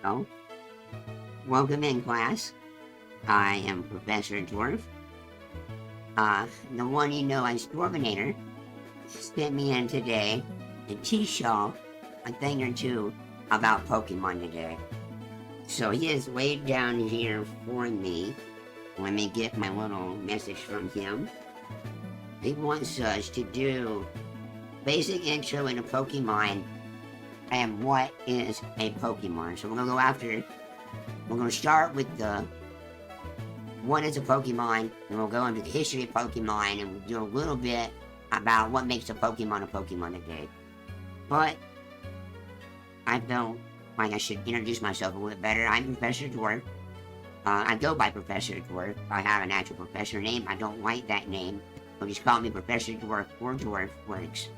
Well, welcome in class. I am Professor Dwarf. The one you know as Dwarfinator sent me in today to teach y'all a thing or two about Pokemon today. So he is laid down here for me. Let me get my little message from him. He wants us to do basic intro into Pokemon and what is a Pokemon. So we're gonna start with the what is a Pokemon, and we'll go into the history of Pokemon, and we'll do a little bit about what makes a Pokemon today. But I felt like I should introduce myself a little bit better. I'm Professor Dwarf. I go by Professor Dwarf. I have an actual professor name. I don't like that name. So just call me Professor Dwarf or Dwarf works.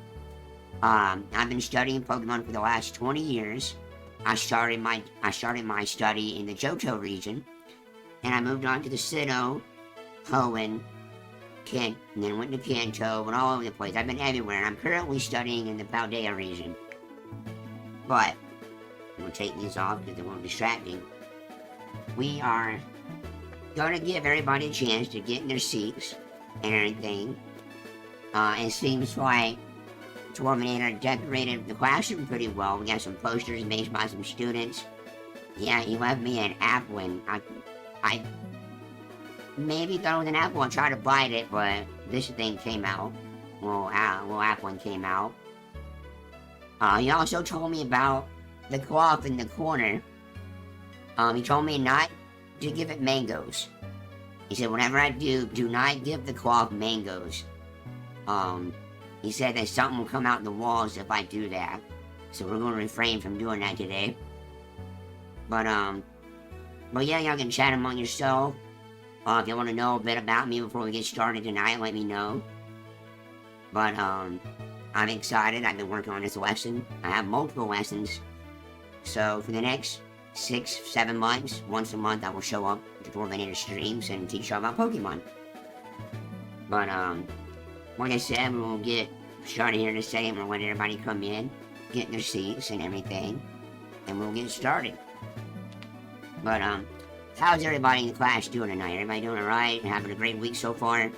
I've been studying Pokemon for the last 20 years. I started my study in the Johto region, and I moved on to the Sinnoh, Hoenn, Kent, and then went to Kanto, and all over the place. I've been everywhere, and I'm currently studying in the Paldea region. But I'm gonna take these off because they won't distract me. We are gonna give everybody a chance to get in their seats and everything. It seems like Dwarfinator decorated the classroom pretty well. We got some posters made by some students. Yeah, he left me an apple, and I maybe thought it was an apple and tried to bite it, but this thing came out. Little apple came out. He also told me about the cloth in the corner. He told me not to give it mangoes. He said, whenever I do not give the cloth mangoes. He said that something will come out the walls if I do that. So we're going to refrain from doing that today. But yeah, y'all can chat among yourself. If you want to know a bit about me before we get started tonight, let me know. But, I'm excited. I've been working on this lesson. I have multiple lessons. So for the next 6-7 months, once a month, I will show up to Dwarfinator streams and teach y'all about Pokemon. But, like I said, we'll get started here in a second. We'll let everybody come in, get in their seats and everything, and we'll get started. But, how's everybody in the class doing tonight? Everybody doing alright? Having a great week so far?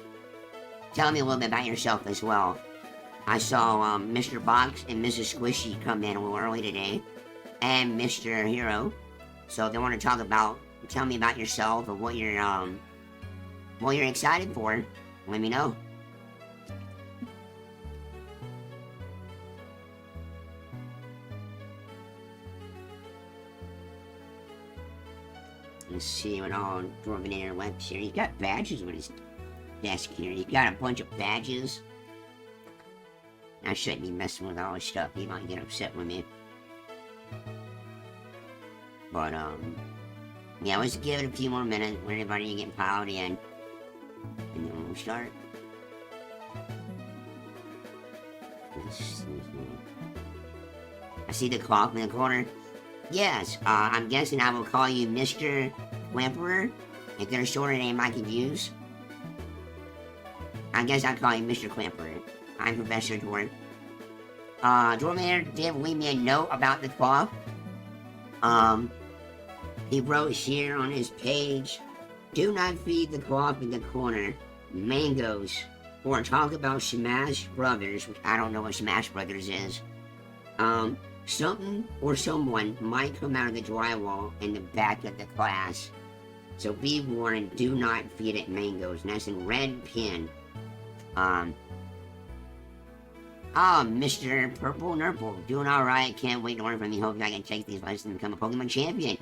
Tell me a little bit about yourself as well. I saw, Mr. Box and Mrs. Squishy come in a little early today, and Mr. Hero. So if they want to tell me about yourself or what you're excited for, let me know. Let's see what all Dwarfinator left here. He's got badges on his desk here. He's got a bunch of badges. I shouldn't be messing with all this stuff. He might get upset with me. But, yeah, let's give it a few more minutes when everybody get piled in. And then we'll start. Let's see here. I see the clock in the corner. Yes, I'm guessing I will call you Mr. Wemperer. If there's a shorter name I can use. I guess I'll call you Mr. Wemperer. I'm Professor Dwarf. Dwarfinator did leave me a note about the cloth. He wrote here on his page, do not feed the cloth in the corner mangoes or talk about Smash Brothers, which I don't know what Smash Brothers is. Something or someone might come out of the drywall in the back of the class. So be warned, do not feed it mangoes. And that's in red pen. Mr. Purple Nurple, doing alright, can't wait to learn from you, hope I can take these lessons and become a Pokemon champion.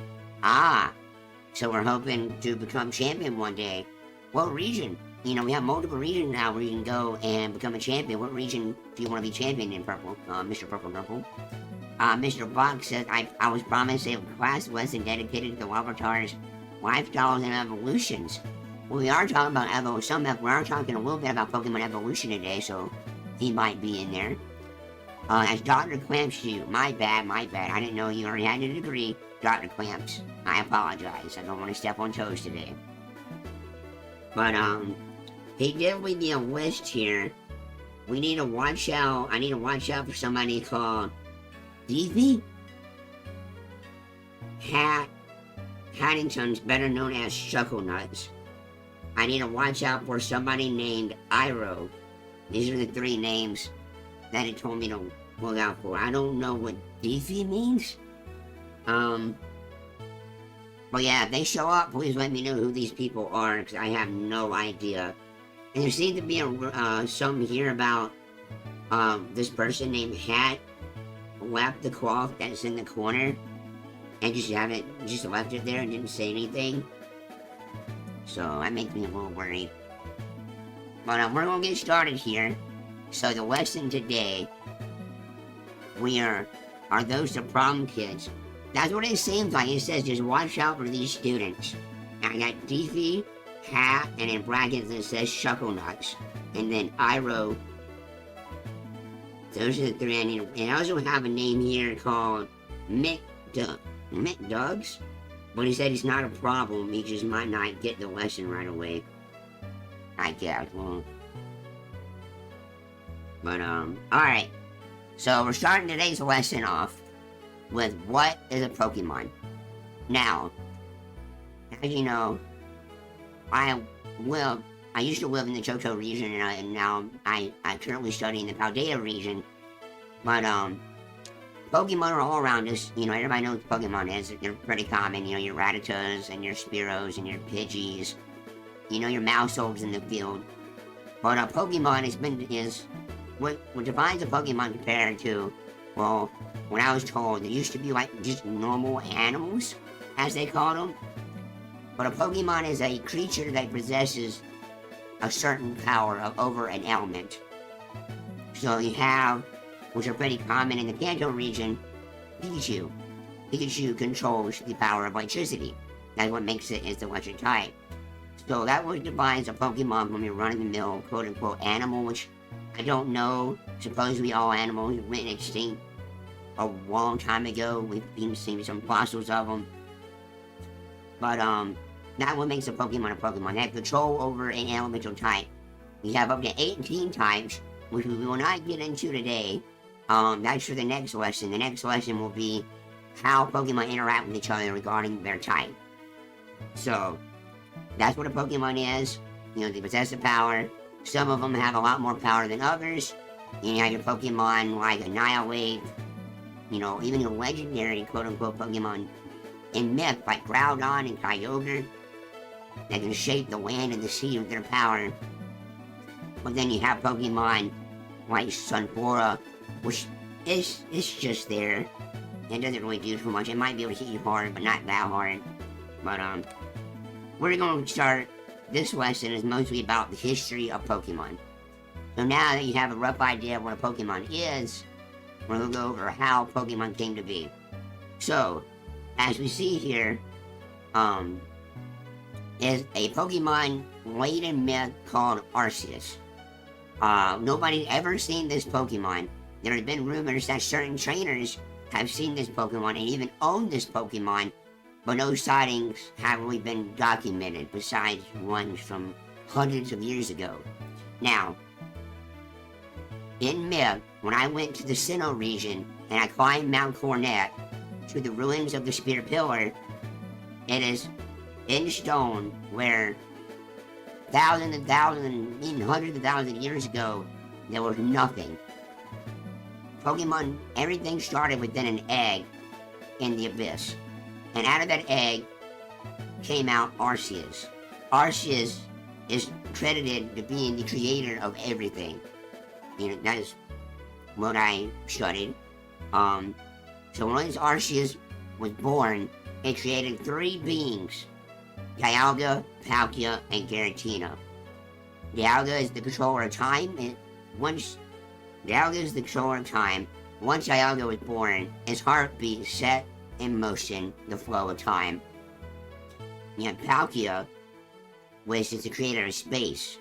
So we're hoping to become champion one day. What region? You know, we have multiple regions now where you can go and become a champion. What region do you want to be champion in, Purple? Mr. Purple Nurple. Mr. Box says, I was promised a class lesson dedicated to the Larvitar's lifestyles and evolutions. Well, we are talking about we are talking a little bit about Pokemon evolution today, so he might be in there. As Dr. Clamps you, my bad. I didn't know you already had a degree, Dr. Clamps. I apologize. I don't want to step on toes today. But, he did leave me a list here. We need to watch out. I need to watch out for somebody called Deefy? Haddington's better known as Chucklenuts. I need to watch out for somebody named Iro. These are the 3 names that it told me to look out for. I don't know what Beefy means. But yeah, if they show up, please let me know who these people are, because I have no idea. And there seems to be something here about this person named Hat left the cloth that's in the corner and just left it there and didn't say anything. So that makes me a little worried. But we're gonna get started here. So the lesson today, are those the problem kids? That's what it seems like. It says just watch out for these students. I got Deefy, Hat, and in brackets it says Chucklenuts. And then Iro. Those are the 3 I need. And I also have a name here called McDugs. But he said it's not a problem. He just might not get the lesson right away. I guess. Well. But, alright. So we're starting today's lesson off with what is a Pokemon. Now, as you know, I used to live in the Johto region, and now I currently study in the Paldea region. But Pokemon are all around us. You know, everybody knows what Pokemon is. They're pretty common. You know, your Rattatas and your Spearows and your Pidgeys. You know, your Mouseholds in the field. But a Pokemon is what defines a Pokemon compared to, well, when I was told, there used to be like just normal animals, as they called them. But a Pokemon is a creature that possesses a certain power over an element. So you have, which are pretty common in the Kanto region, Pikachu. Pikachu controls the power of electricity. That's what makes it the electric type. So that what defines a Pokemon from your run-of-the-mill, quote-unquote, animal, which I don't know. Supposedly all animals went extinct a long time ago. We've seen some fossils of them. But, that what makes a Pokemon a Pokemon. They have control over an elemental type. We have up to 18 types, which we will not get into today. That's for the next lesson. The next lesson will be how Pokemon interact with each other regarding their type. So, that's what a Pokemon is. You know, they possess the power. Some of them have a lot more power than others. You have your Pokemon like Annihilate. You know, even your legendary quote-unquote Pokemon in myth like Groudon and Kyogre that can shape the land and the sea with their power. But then you have Pokemon like Sunflora, which is just there. It doesn't really do too much. It might be able to hit you hard, but not that hard. But we're going to start. This lesson is mostly about the history of Pokemon. So now that you have a rough idea of what a Pokemon is, we're going to go over how Pokemon came to be. So, as we see here, is a Pokemon late in myth called Arceus. Nobody's ever seen this Pokemon. There have been rumors that certain trainers have seen this Pokemon and even owned this Pokemon, but no sightings have really been documented besides ones from hundreds of years ago. Now, in myth, when I went to the Sinnoh region and I climbed Mount Coronet to the ruins of the Spear Pillar, it is in stone where thousands and thousands, even hundreds of thousands of years ago, there was nothing. Pokemon, everything started within an egg in the abyss. And out of that egg came out Arceus. Arceus is credited to being the creator of everything. You know, that is what I studied. So once Arceus was born, it created 3 beings. Dialga, Palkia, and Giratina. Dialga is the controller of time, and once Dialga was born, his heartbeat set in motion the flow of time. You have Palkia, which is the creator of space,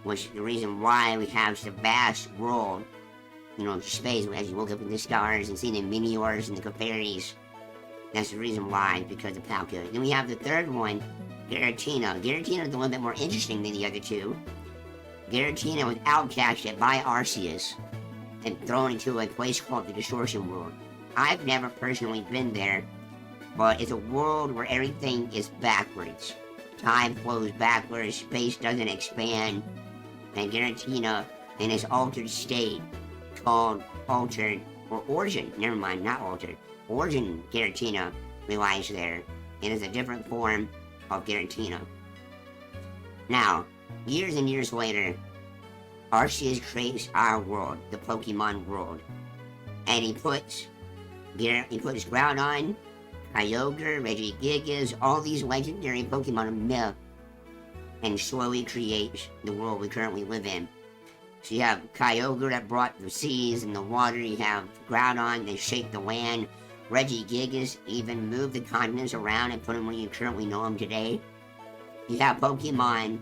which is the reason why we have such a vast world, you know, space, as you look up in the stars and see the meteors and the Caparis. That's the reason why, because of Palkia. Then we have the third one, Giratina. Giratina is a little bit more interesting than the other 2. Giratina was outcasted by Arceus and thrown into a place called the Distortion World. I've never personally been there, but it's a world where everything is backwards. Time flows backwards, space doesn't expand, and Giratina in its altered state, called Altered, or Origin, never mind, not Altered, Origin Giratina relies there. It is a different form of Giratina. Now, years and years later, Arceus creates our world, the Pokemon world, and he puts Groudon, Kyogre, Regigigas, all these legendary Pokemon of myth, and slowly creates the world we currently live in. So you have Kyogre that brought the seas and the water, you have Groudon that shaped the land, Regigigas even moved the continents around and put them where you currently know them today. You have Pokemon.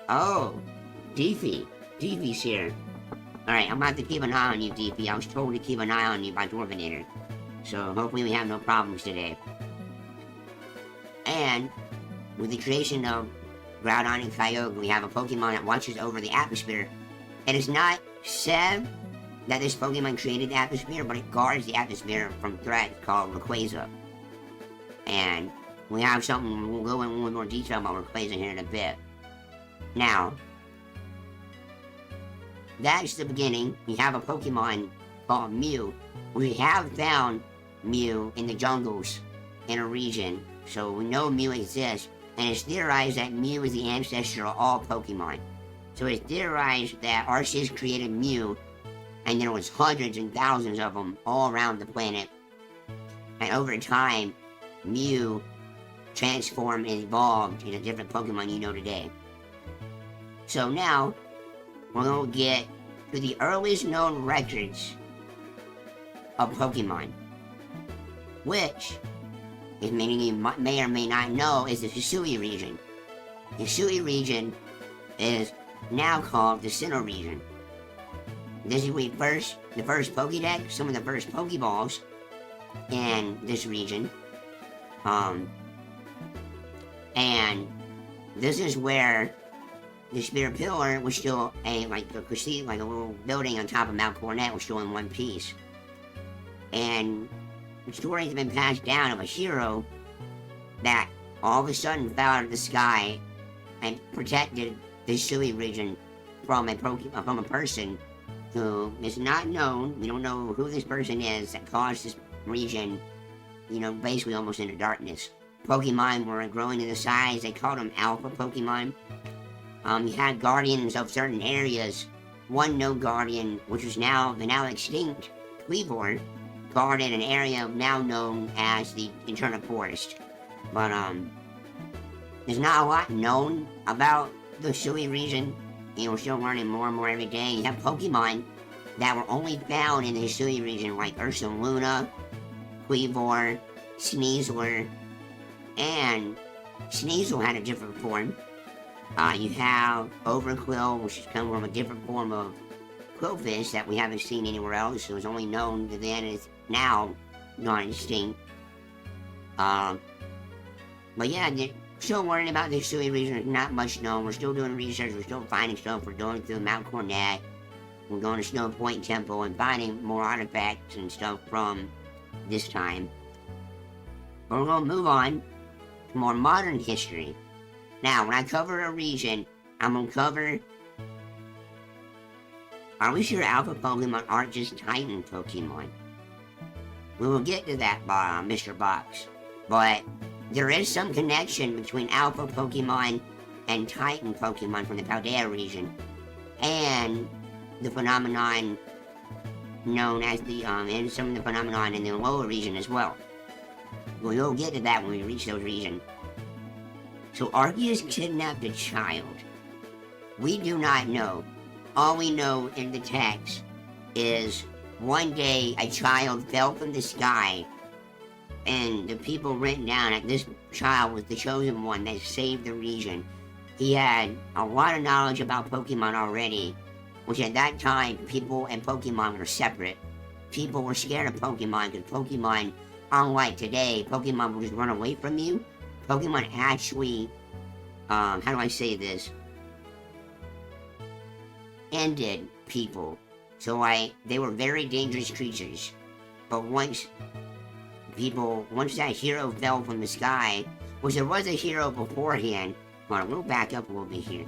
Oh, Deefy's here. Alright, I'm about to keep an eye on you, Deefy. I was told to keep an eye on you by Dwarfinator. So hopefully we have no problems today. And with the creation of Groudon and Kyogre, we have a Pokemon that watches over the atmosphere. It is not said that this Pokemon created the atmosphere, but it guards the atmosphere from threats called Rayquaza. And we have something, we'll go in a little more detail about Rayquaza here in a bit. Now, that's the beginning. We have a Pokemon called Mew. We have found Mew in the jungles in a region, so we know Mew exists, and it's theorized that Mew is the ancestor of all Pokemon. So it's theorized that Arceus created Mew, and there was hundreds and thousands of them all around the planet. And over time, Mew transformed and evolved into different Pokemon you know today. So now, we're going to get to the earliest known records of Pokemon, which, as many of you may or may not know, is the Hisui region. The Hisui region is now called the Sinnoh region. This is where the first Pokédex, some of the first Pokéballs in this region. And this is where the Spirit Pillar was still like a little building on top of Mount Coronet was still in one piece. And the stories have been passed down of a hero that all of a sudden fell out of the sky and protected the Hisui region from a person who is not known. We don't know who this person is that caused this region, basically almost into darkness. Pokemon were growing in the size. They called them Alpha Pokemon. You had guardians of certain areas. One known guardian, which was now extinct, Cleavor, guarded an area now known as the Internal Forest. But there's not a lot known about the Hisui region. We're still learning more and more every day. You have Pokemon that were only found in the Hisui region, like Ursaluna, Cleavor, Sneasler, and Sneasel had a different form. You have Overquill, which has come from a different form of Quillfish that we haven't seen anywhere else. It was only known to then, it's now non-extinct. But yeah, still learning about the Hisui region. There's not much known. We're still doing research. We're still finding stuff. We're going through Mount Coronet. We're going to Snow Point Temple and finding more artifacts and stuff from this time. But we're going to move on to more modern history. Now, when I cover a region, I'm going to cover... Are we sure Alpha Pokemon aren't just Titan Pokemon? We will get to that, Mr. Box. But there is some connection between Alpha Pokemon and Titan Pokemon from the Paldea region, and the phenomenon known as and some of the phenomenon in the lower region as well. We'll get to that when we reach those regions. So Arceus kidnapped a child. We do not know. All we know in the text is one day a child fell from the sky, and the people written down that this child was the chosen one that saved the region. He had a lot of knowledge about Pokemon already, which at that time, people and Pokemon were separate. People were scared of Pokemon because Pokemon, unlike today, Pokemon will just run away from you. Pokemon actually, how do I say this? Ended people. So they were very dangerous creatures. But once people, once that hero fell from the sky, which there was a hero beforehand. Hold on, we'll back up a little bit here.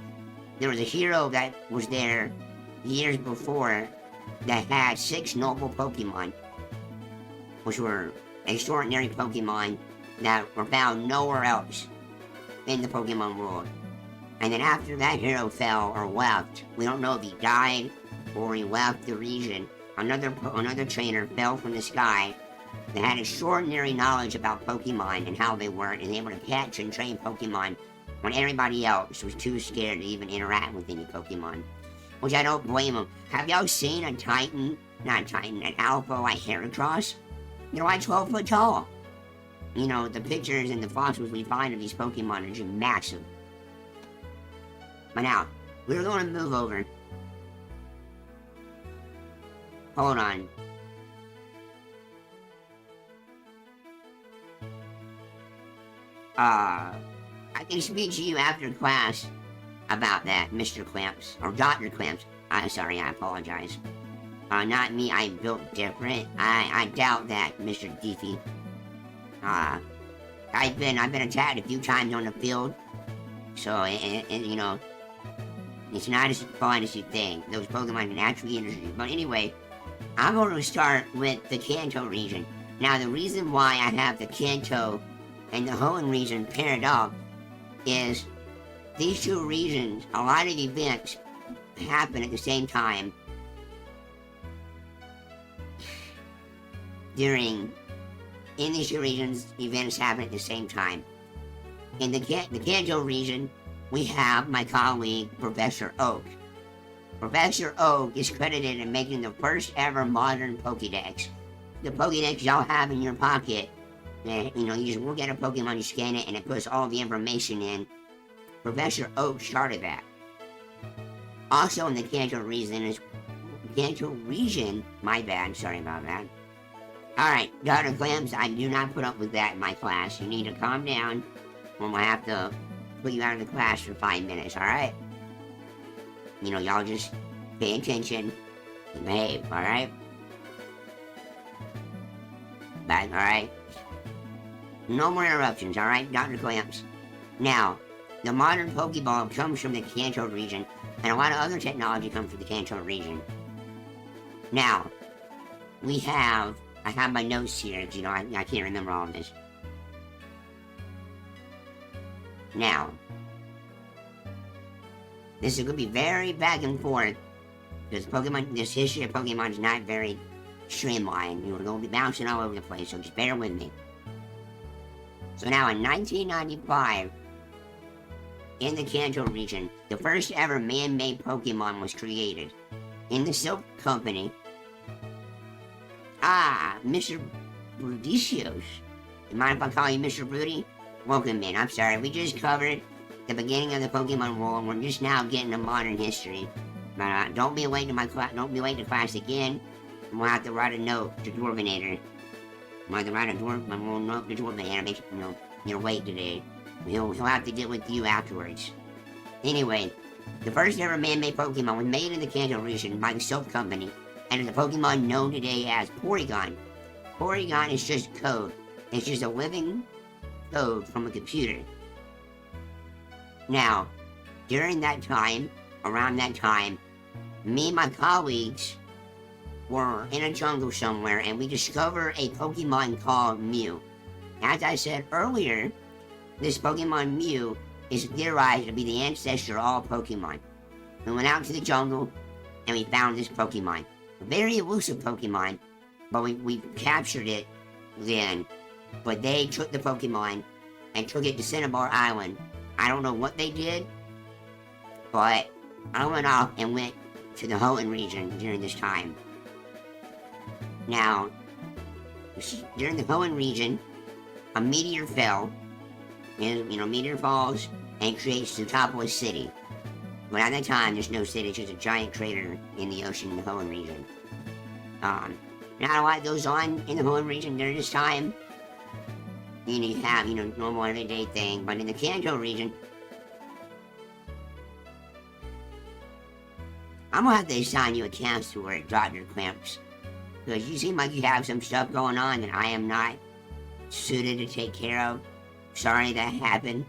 There was a hero that was there years before that had 6 noble Pokemon, which were extraordinary Pokemon that were found nowhere else in the Pokemon world. And then after that hero fell or left, we don't know if he died or he left the region, another trainer fell from the sky that had extraordinary knowledge about Pokemon and how they work, and able to catch and train Pokemon when everybody else was too scared to even interact with any Pokemon. Which I don't blame them. Have y'all seen an alpha like Heracross? They're like 12 foot tall. You know, the pictures and the fossils we find of these Pokemon are just massive. But now, we're going to move over. Hold on. I can speak to you after class about that, Mr. Clamps, or Dr. Clamps. Sorry, I apologize. Not me, I built different. I doubt that, Mr. Deefy. I've been attacked a few times on the field, so, you know, it's not as fun as you think. Those Pokemon can actually injure you. But anyway, I'm going to start with the Kanto region. Now, the reason why I have the Kanto and the Hoenn region paired up is these two regions, a lot of events happen at the same time in these two regions, events happen at the same time. In the Kanto region, we have my colleague, Professor Oak. Professor Oak is credited in making the first ever modern Pokédex. The Pokédex y'all have in your pocket, you know, you just look at a Pokemon, you scan it, and it puts all the information in. Professor Oak started that. Also in the Kanto region, my bad, sorry about that. Alright, Dr. Clamps, I do not put up with that in my class. You need to calm down, or I have to put you out of the class for 5 minutes, alright? You know, y'all just pay attention and behave, alright? Alright? No more interruptions, alright, Dr. Clamps? Now, the modern Pokeball comes from the Kanto region, and a lot of other technology comes from the Kanto region. Now, I have my notes here, you know, I can't remember all of this. Now, this is going to be very back and forth, because this history of Pokemon is not very streamlined. We're going to be bouncing all over the place, so just bear with me. So now, in 1995, in the Kanto region, the first ever man-made Pokemon was created. In the Silk Company, Mr. Brudicios. Mind if I call you Mr. Broody? Welcome in. I'm sorry, we just covered the beginning of the Pokemon world. We're just now getting to modern history. But don't be late to my class. Don't be late to class again. We'll have to write a note to Dwarvenator. We'll have to write a note to Dwarvenator. Make you're late today. He'll have to get with you afterwards. Anyway, the first ever man-made Pokemon was made in the Kanto region by the Soap Company, and is a Pokemon known today as Porygon. Porygon is just code. It's just a living code from a computer. Now, around that time, me and my colleagues were in a jungle somewhere, and we discovered a Pokemon called Mew. As I said earlier, this Pokemon Mew is theorized to be the ancestor of all Pokemon. We went out to the jungle, and we found this Pokemon. A very elusive Pokemon, but we captured it then. But they took the Pokemon and took it to Cinnabar Island. I don't know what they did, but I went off and went to the Hoenn region during this time. Now, during the Hoenn region, a meteor fell, and, meteor falls and creates Zootopolis City. But at that time, there's no city, it's just a giant crater in the ocean in the Hoenn region. Not a lot goes on in the Hoenn region during this time. You have, normal everyday thing, but in the Kanto region, I'm gonna have to assign you a counselor at Dr. Clamps, because you seem like you have some stuff going on that I am not suited to take care of. Sorry that happened,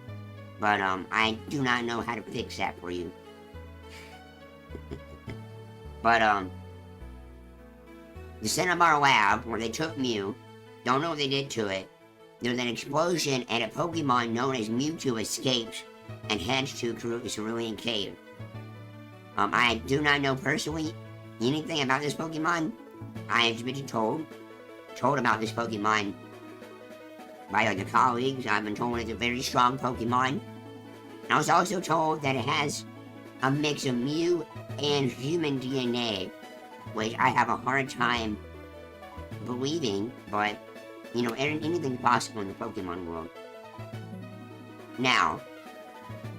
but I do not know how to fix that for you. But the Cinnabar Lab, where they took Mew, don't know what they did to it. There's an explosion and a Pokemon known as Mewtwo escapes and heads to Cerulean Cave. I do not know personally anything about this Pokemon. I have been told about this Pokemon by other colleagues. I've been told it's a very strong Pokemon. I was also told that it has a mix of Mew and human DNA, which I have a hard time believing, but, you know, anything's possible in the Pokemon world. Now,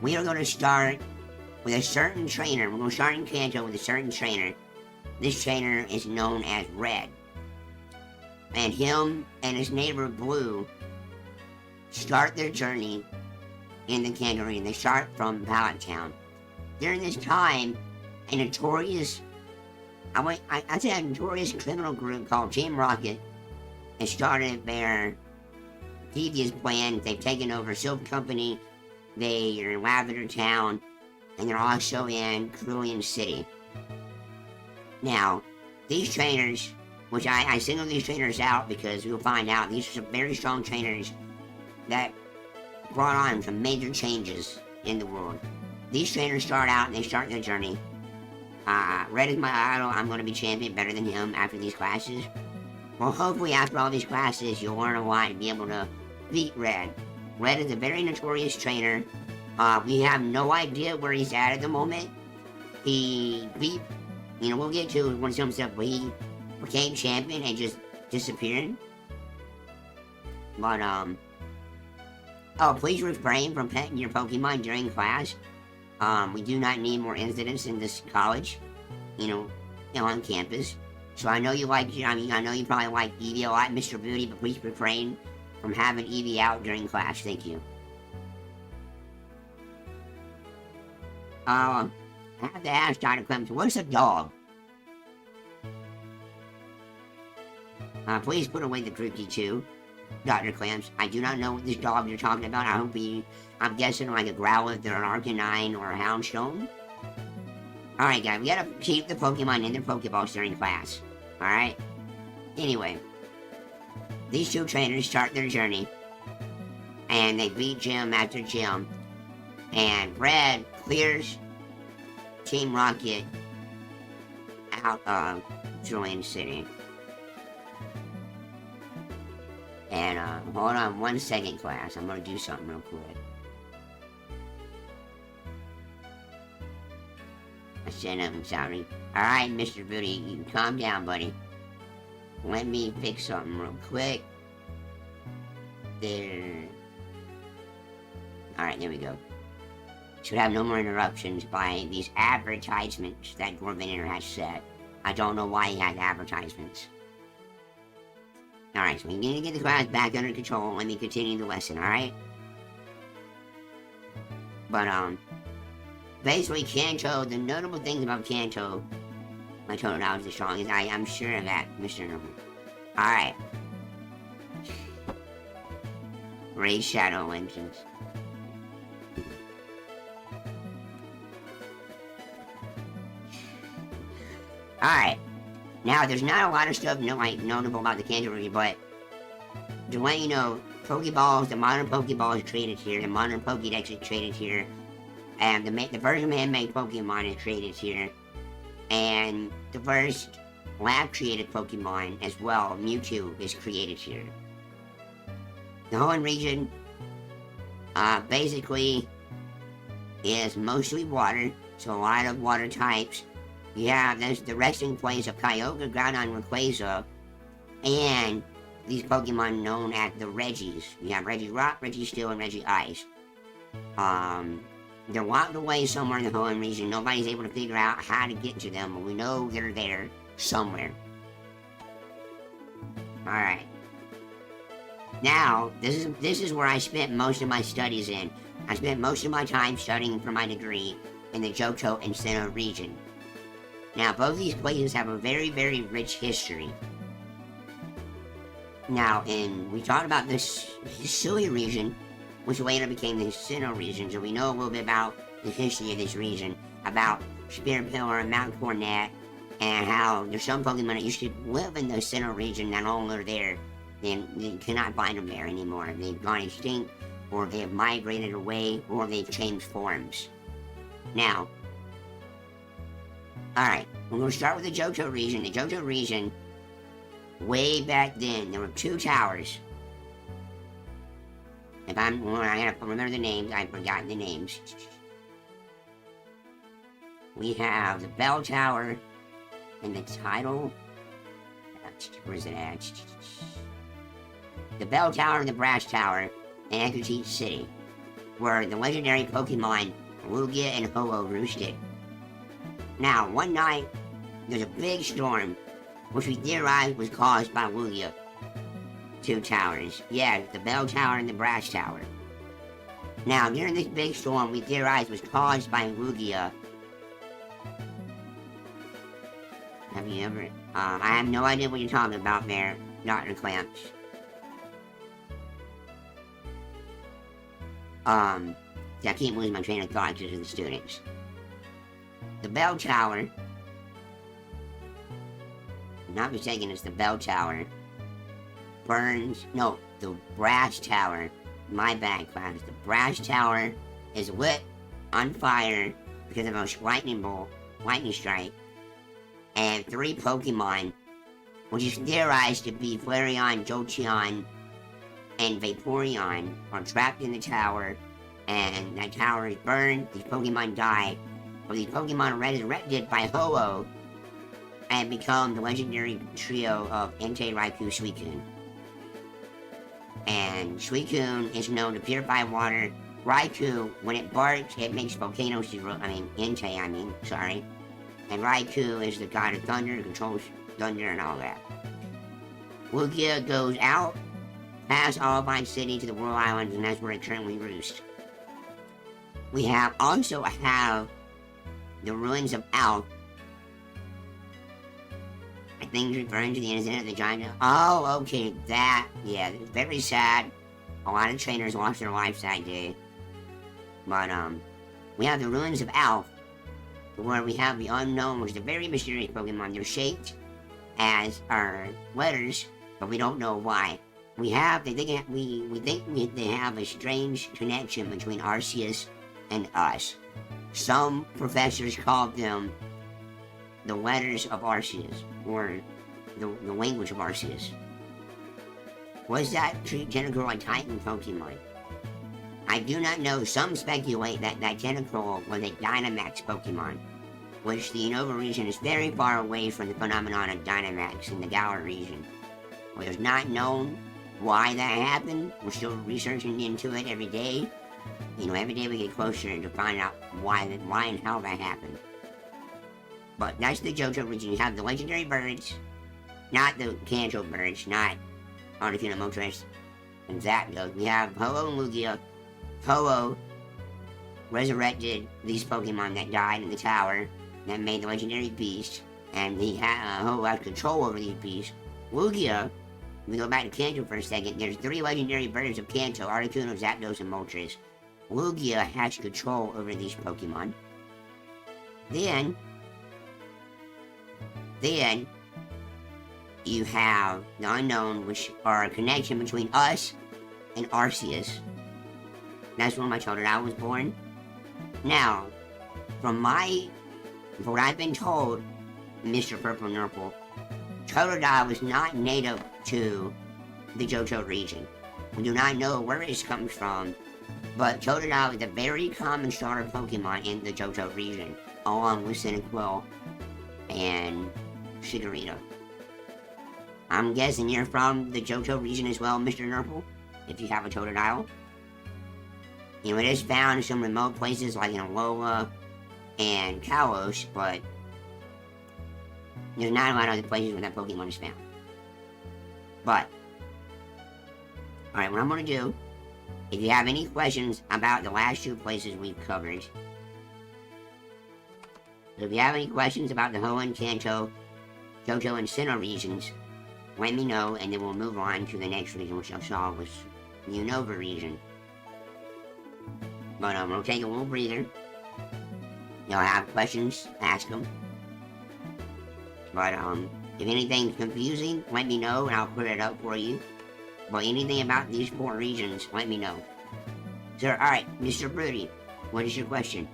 we are going to start with a certain trainer. We're going to start in Kanto with a certain trainer. This trainer is known as Red. And him and his neighbor Blue start their journey in the Kanto region. They start from Pallet Town. During this time, a notorious, I'd say a notorious criminal group called Team Rocket has started their devious plans. They've taken over Silk Company, they are in Lavender Town, and they're also in Cerulean City. Now, these trainers, which I single these trainers out because we'll find out these are some very strong trainers that brought on some major changes in the world. These trainers start out and they start their journey. Red is my idol. I'm going to be champion better than him after these classes. Well, hopefully after all these classes, you'll learn a lot and be able to beat Red. Red is a very notorious trainer. We have no idea where he's at the moment. He beat, you know, we'll get to when some stuff, but he became champion and just disappeared. But, oh, please refrain from petting your Pokemon during class. We do not need more incidents in this college, you know, on campus. So I know you like, I know you probably like Eevee a lot, Mr. Booty, but please refrain from having Eevee out during class. Thank you. I have to ask Dr. Clemson, what's a dog? Please put away the cookie too, Dr. Clamps. I do not know what this dog you're talking about. I'm guessing like a Growlithe or an Arcanine or a Houndstone. Alright guys, we gotta keep the Pokemon in their Pokeballs during class. Alright? Anyway, these two trainers start their journey, and they beat gym after gym, and Red clears Team Rocket out of Cerulean City. And, hold on 1 second, class. I'm gonna do something real quick. I said I'm sorry. Alright, Mr. Booty, you can calm down, buddy. Let me fix something real quick. There. Alright, there we go. Should have no more interruptions by these advertisements that Dwarf has set. I don't know why he has advertisements. Alright, so we need to get the class back under control. Let me continue the lesson, alright? But, basically, Kanto, the notable things about Kanto, my total knowledge is strong, is I'm sure of that, Mr. Noble. Alright. Raise Shadow Legends. Alright. Now, there's not a lot of stuff notable about the Kanto region, but to let you know, Pokeballs, the modern Pokeball is created here, the modern Pokédex is created here, and the first man-made Pokemon is created here, and the first lab-created Pokemon as well, Mewtwo, is created here. The Hoenn region, basically, is mostly water, so a lot of water types. Yeah, there's the resting place of Kyogre, Groudon, Rayquaza, and these Pokemon known as the Reggies. We have Regirock, Registeel, and Regice. They're locked away somewhere in the Hoenn region. Nobody's able to figure out how to get to them, but we know they're there somewhere. Alright. Now, this is where I spent most of my studies in. I spent most of my time studying for my degree in the Johto and Sinnoh region. Now, both these places have a very, very rich history. Now, and we talked about this Hisui region, which later became the Sinnoh region, so we know a little bit about the history of this region, about Spirit Pillar and Mount Coronet, and how there's some Pokemon that used to live in the Sinnoh region that no longer there. They cannot find them there anymore. They've gone extinct, or they have migrated away, or they've changed forms. Now, alright, we're going to start with the Johto region. The Johto region, way back then, there were 2 towers. I gotta remember the names, I've forgotten the names. We have the Bell Tower and the Tidal. Where's it at? The Bell Tower and the Brass Tower in Ecruteak City, where the legendary Pokemon Lugia and Ho-Oh roosted. Now, one night, there's a big storm, which we theorized was caused by Lugia. 2 towers. Yeah, the Bell Tower and the Brass Tower. Now, during this big storm, we theorized was caused by Lugia. Have you ever... I have no idea what you're talking about there, Dr. Clamps. I keep losing my train of thought because of the students. The Bell Tower... If I'm not mistaken, it's the Bell Tower. Burns... No, the Brass Tower. My bad, class. The Brass Tower is lit on fire because of a lightning strike. And 3 Pokemon, which is theorized to be Flareon, Jolteon, and Vaporeon, are trapped in the tower, and that tower is burned. These Pokemon die, but these Pokemon are resurrected by Ho-Oh and become the legendary trio of Entei, Raikou, Suicune. And Suicune is known to purify water. Raikou, when it barks, it makes volcanoes Entei, sorry. And Raikou is the god of thunder, controls thunder and all that. Lugia goes out, past Olivine City to the World Islands, and that's where it currently roosts. We also have the ruins of Alph. I think it's referring to the incident of the giant... Oh, okay, that... Yeah, it's very sad. A lot of trainers lost their lives that day. But, we have the ruins of Alph, where we have the unknown, which is a very mysterious Pokemon. They're shaped as our letters, but we don't know why. We think they have a strange connection between Arceus and us. Some professors called them the letters of Arceus, or the language of Arceus. Was that Tentacruel a Titan Pokemon? I do not know. Some speculate that Tentacruel was a Dynamax Pokemon, which the Unova region is very far away from the phenomenon of Dynamax in the Galar region. It is not known why that happened. We're still researching into it every day. Every day we get closer to find out why and how that happened. But that's the Johto region. You have the legendary birds, not the Kanto birds, not Articuno, Moltres, and Zapdos. We have Ho-Oh and Lugia. Ho-Oh resurrected these Pokemon that died in the tower that made the legendary beast, and Ho-Oh has control over these beasts. Lugia, we go back to Kanto for a second, there's 3 legendary birds of Kanto, Articuno, Zapdos, and Moltres. Lugia has control over these Pokemon. Then you have the unknown, which are a connection between us and Arceus. That's when my Totodile was born. Now, from what I've been told, Mr. Purple Nurple, Totodile was not native to the Johto region. We do not know where it comes from, but Totodile is a very common starter Pokemon in the Johto region, along with Cyndaquil and Shigarita. I'm guessing you're from the Johto region as well, Mr. Nurple, if you have a Totodile. It is found in some remote places like in Alola and Kalos, but there's not a lot of other places where that Pokemon is found. But, alright, what I'm going to do, if you have any questions about the last 2 places we've covered, so if you have any questions about the Hoenn, Kanto, Johto, and Sinnoh regions, let me know, and then we'll move on to the next region, which I saw was the Unova region. But we'll take a little breather. Y'all have questions, ask them. But if anything's confusing, let me know, and I'll clear it up for you. But anything about these 4 regions, let me know. So, alright, Mr. Broody, what is your question?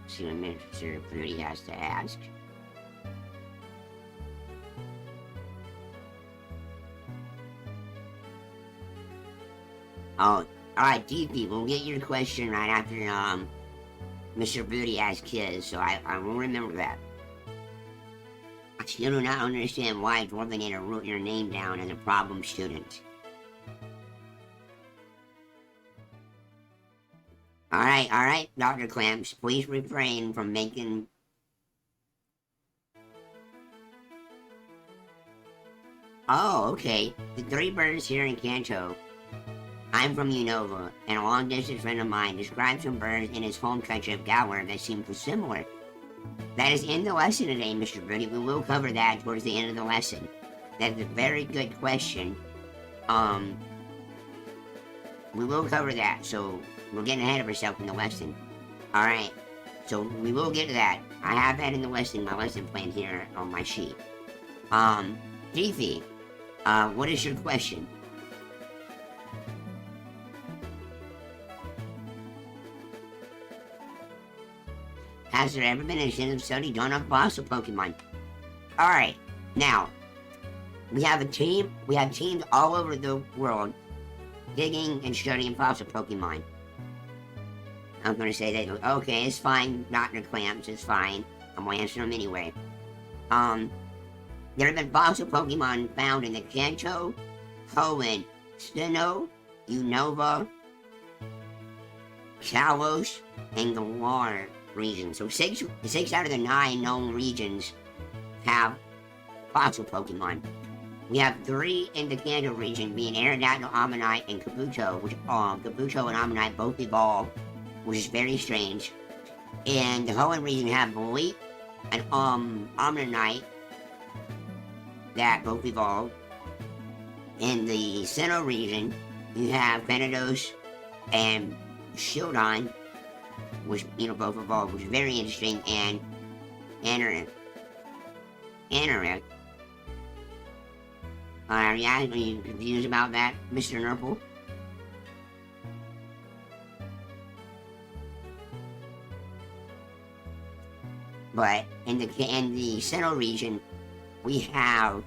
See what Mr. Broody has to ask. Oh, alright, DP, we'll get your question right after Mr. Broody asks his, so I will remember that. I still do not understand why Dwarfinator wrote your name down as a problem student. Alright, Dr. Clamps, please refrain from making... Oh, okay. The 3 birds here in Kanto. I'm from Unova, and a long-distance friend of mine described some birds in his home country of Galar that seem similar. That is in the lesson today, Mr. Broody. We will cover that towards the end of the lesson. That's a very good question. We will cover that, so we're getting ahead of ourselves in the lesson. Alright, so we will get to that. I have that in the lesson, my lesson plan here on my sheet. Deefy, what is your question? Has there ever been an extensive study done on fossil Pokemon? Alright, now, we have teams all over the world digging and studying fossil Pokemon. I'm gonna say that, okay, it's fine, Dr. Clamps, it's fine. I'm gonna answer them anyway. There have been fossil Pokemon found in the Kanto, Hoenn, Sinnoh, Unova, Kalos, and Galar regions. So 6 out of the 9 known regions have fossil Pokemon. We have 3 in the Kanto region, being Aerodactyl, Ammonite, and Kabuto, which Kabuto and Ammonite both evolved, which is very strange. In the Hoenn region, you have Leap and Ammonite that both evolved. In the Sinnoh region, you have Venedos and Shieldon, which both evolved, which is very interesting, and Anorith. Are you confused about that, Mr. Nurple? But in the Sinnoh region, we have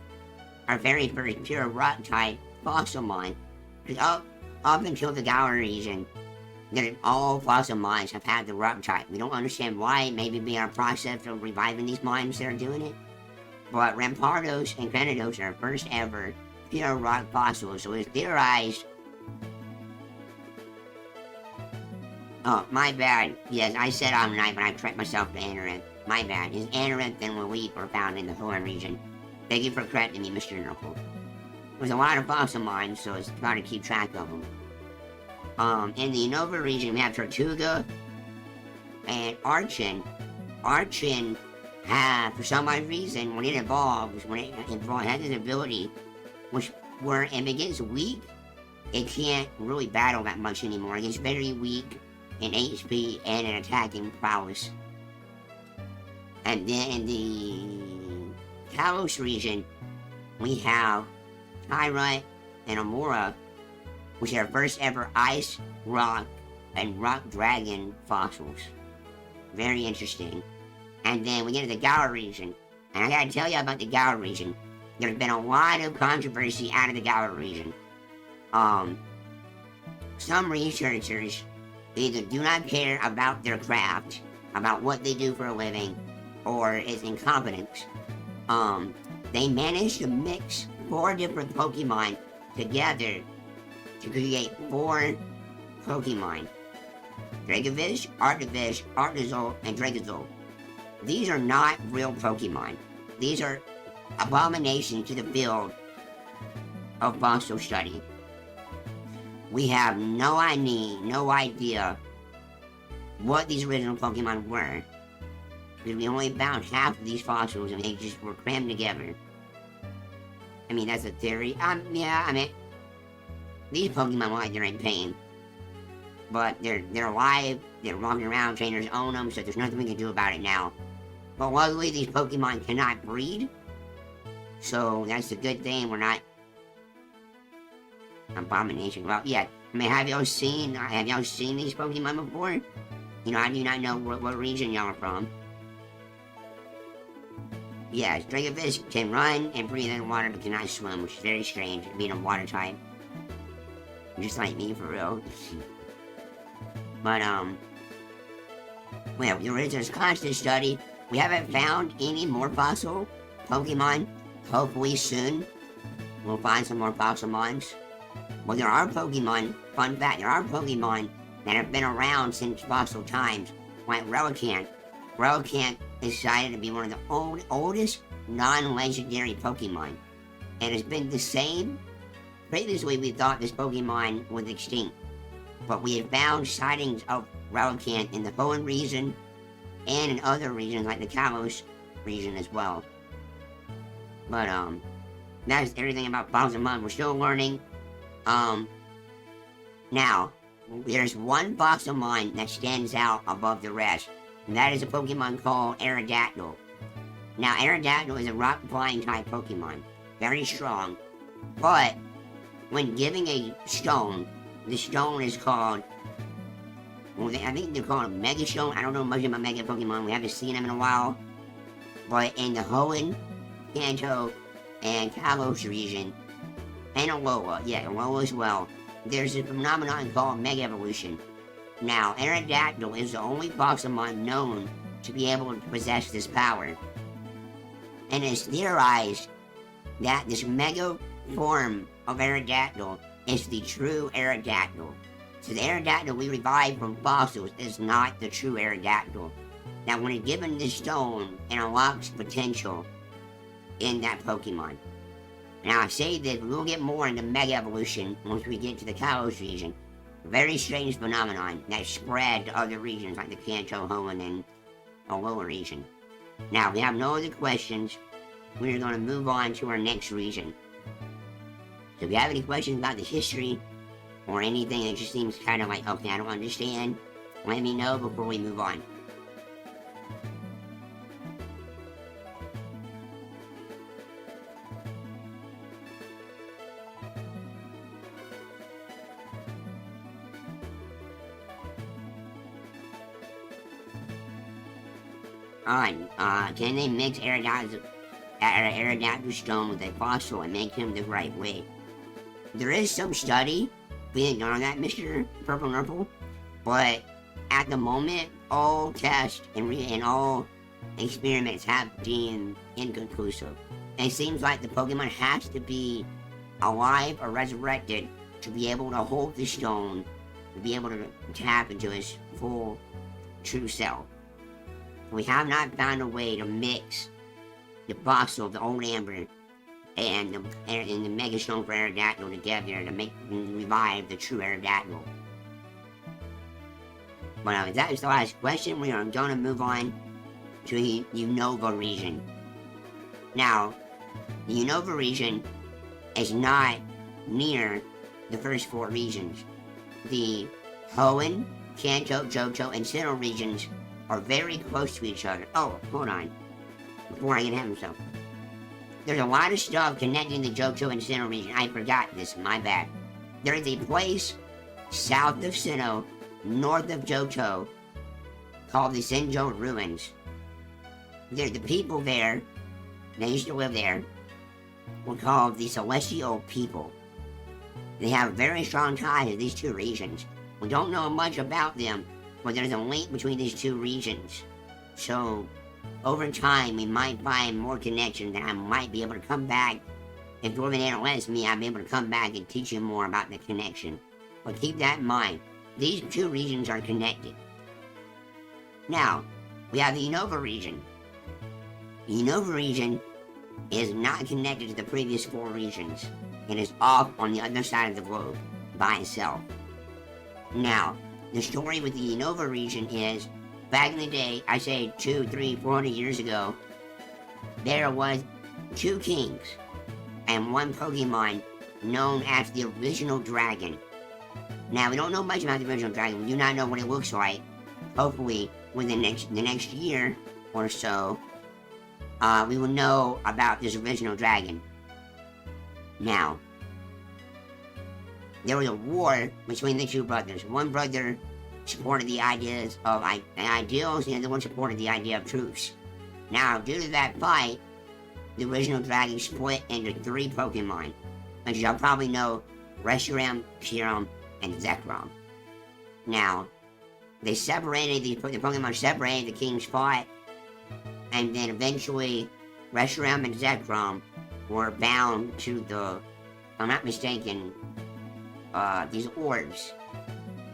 our very first pure rock type Fossilmon. Because up until the Galar region, all fossil mines have had the rock type. We don't understand why. Maybe be our process of reviving these mines that are doing it. But Rampardos and Venedos are first ever pure rock fossils. So it's theorized. Oh, my bad. Yes, I said Ammonite, but I correct myself to Anorith. My bad. His Anorith and Leap are found in the Hoenn region. Thank you for correcting me, Mr. Knuckle. There's a lot of fossil mines, so it's got to keep track of them. In the Unova region, we have Tortuga and Archon. Archon for some odd reason, when it evolves, it has this ability, where it begins weak, it can't really battle that much anymore. It gets very weak in HP and in attacking prowess. And then in the Kalos region, we have Tyrant and Amora, which are first ever ice, rock, and rock dragon fossils. Very interesting. And then we get to the Galar region. And I gotta tell you about the Galar region. There's been a lot of controversy out of the Galar region. Some researchers either do not care about their craft, about what they do for a living, or is incompetence. They managed to mix 4 different Pokemon together to create 4 Pokemon. Dracovish, Artivish, Artazol, and Dragazol. These are not real Pokemon. These are abomination to the field of fossil study. We have no idea what these original Pokemon were, because we only found half of these fossils and they just were crammed together. I mean, that's a theory. Yeah, I mean, these Pokemon look like they're in pain. But they're alive, they're walking around, trainers own them, so there's nothing we can do about it now. But luckily, these Pokemon cannot breed, so that's a good thing. We're not abomination. Well, yeah. I mean, have y'all seen these Pokemon before? You know, I do not know what region y'all are from. Yeah, Dragofish can run and breathe in water but cannot swim, which is very strange, being a water type. Just like me, for real. But, well, there's constant study. We haven't found any more fossil Pokemon. Hopefully soon, we'll find some more Fossilmons. Well, there are Pokemon, fun fact, there are Pokemon that have been around since fossil times, like Relicanth. Relicanth is decided to be one of the oldest non-legendary Pokemon. And it's been the same. Previously, we thought this Pokemon was extinct, but we have found sightings of Relicanth in the Hoenn region and in other regions like the Kalos region as well. But that's everything about Fossilmon. We're still learning. Now, there's one Fossilmon that stands out above the rest, and that is a Pokemon called Aerodactyl. Now, Aerodactyl is a rock-flying type Pokemon, very strong, but when giving a stone, the stone is called, well, I think they're called a Mega Stone. I don't know much about Mega Pokemon. We haven't seen them in a while. But in the Hoenn, Kanto, and Kalos region, and Alola, yeah, Alola as well, there's a phenomenon called Mega Evolution. Now, Aerodactyl is the only Pokemon known to be able to possess this power. And it's theorized that this Mega form of Aerodactyl is the true Aerodactyl. So the Aerodactyl we revived from fossils is not the true Aerodactyl. Now, when it's given this stone, it unlocks potential in that Pokemon. Now, I say that we'll get more into Mega Evolution once we get to the Kalos region. A very strange phenomenon that spread to other regions like the Kanto, Hoenn, and Alola region. Now, we have no other questions. We're going to move on to our next region. So if you have any questions about the history, or anything that just seems kind of like, okay, I don't understand, let me know before we move on. Alright, can they mix Aerodactyl stone with a fossil and make him the right way? There is some study being done on that, Mr. Purple Nurple, but at the moment, all tests and all experiments have been inconclusive. And it seems like the Pokemon has to be alive or resurrected to be able to hold the stone, to be able to tap into his full, true self. We have not found a way to mix the fossil of the old Amber and the Mega Stone for Aerodactyl together to make revive the true Aerodactyl. But if that is the last question, we are going to move on to the Unova region. Now, the Unova region is not near the first four regions. The Hoenn, Kanto, Johto, and Sinnoh regions are very close to each other. Oh, hold on. Before I get ahead of myself. There's a lot of stuff connecting the Johto and Sinnoh region. I forgot this, my bad. There is a place south of Sinnoh, north of Johto, called the Sinjo Ruins. The people there, they used to live there, were called the Celestial People. They have very strong ties to these two regions. We don't know much about them, but there's a link between these two regions. So, over time, we might find more connections, and I might be able to come back. If Dwarf lets me, I'll be able to come back and teach you more about the connection. But keep that in mind. These two regions are connected. Now, we have the Unova region. The Unova region is not connected to the previous 4 regions. It is off on the other side of the globe by itself. Now, the story with the Unova region is, back in the day, I say 200, 300, 400 years ago, there was 2 kings and 1 Pokemon known as the original dragon. Now, we don't know much about the original dragon. We do not know what it looks like. Hopefully, within the next year or so, we will know about this original dragon. Now, there was a war between the 2 brothers. One brother supported the ideas of ideals, and the other one supported the idea of truths. Now, due to that fight, the original dragon split into 3 Pokemon, which y'all probably know: Reshiram, Kyurem, and Zekrom. Now, they separated, the Pokemon separated, the kings fought, and then eventually Reshiram and Zekrom were bound to the, if I'm not mistaken, these orbs.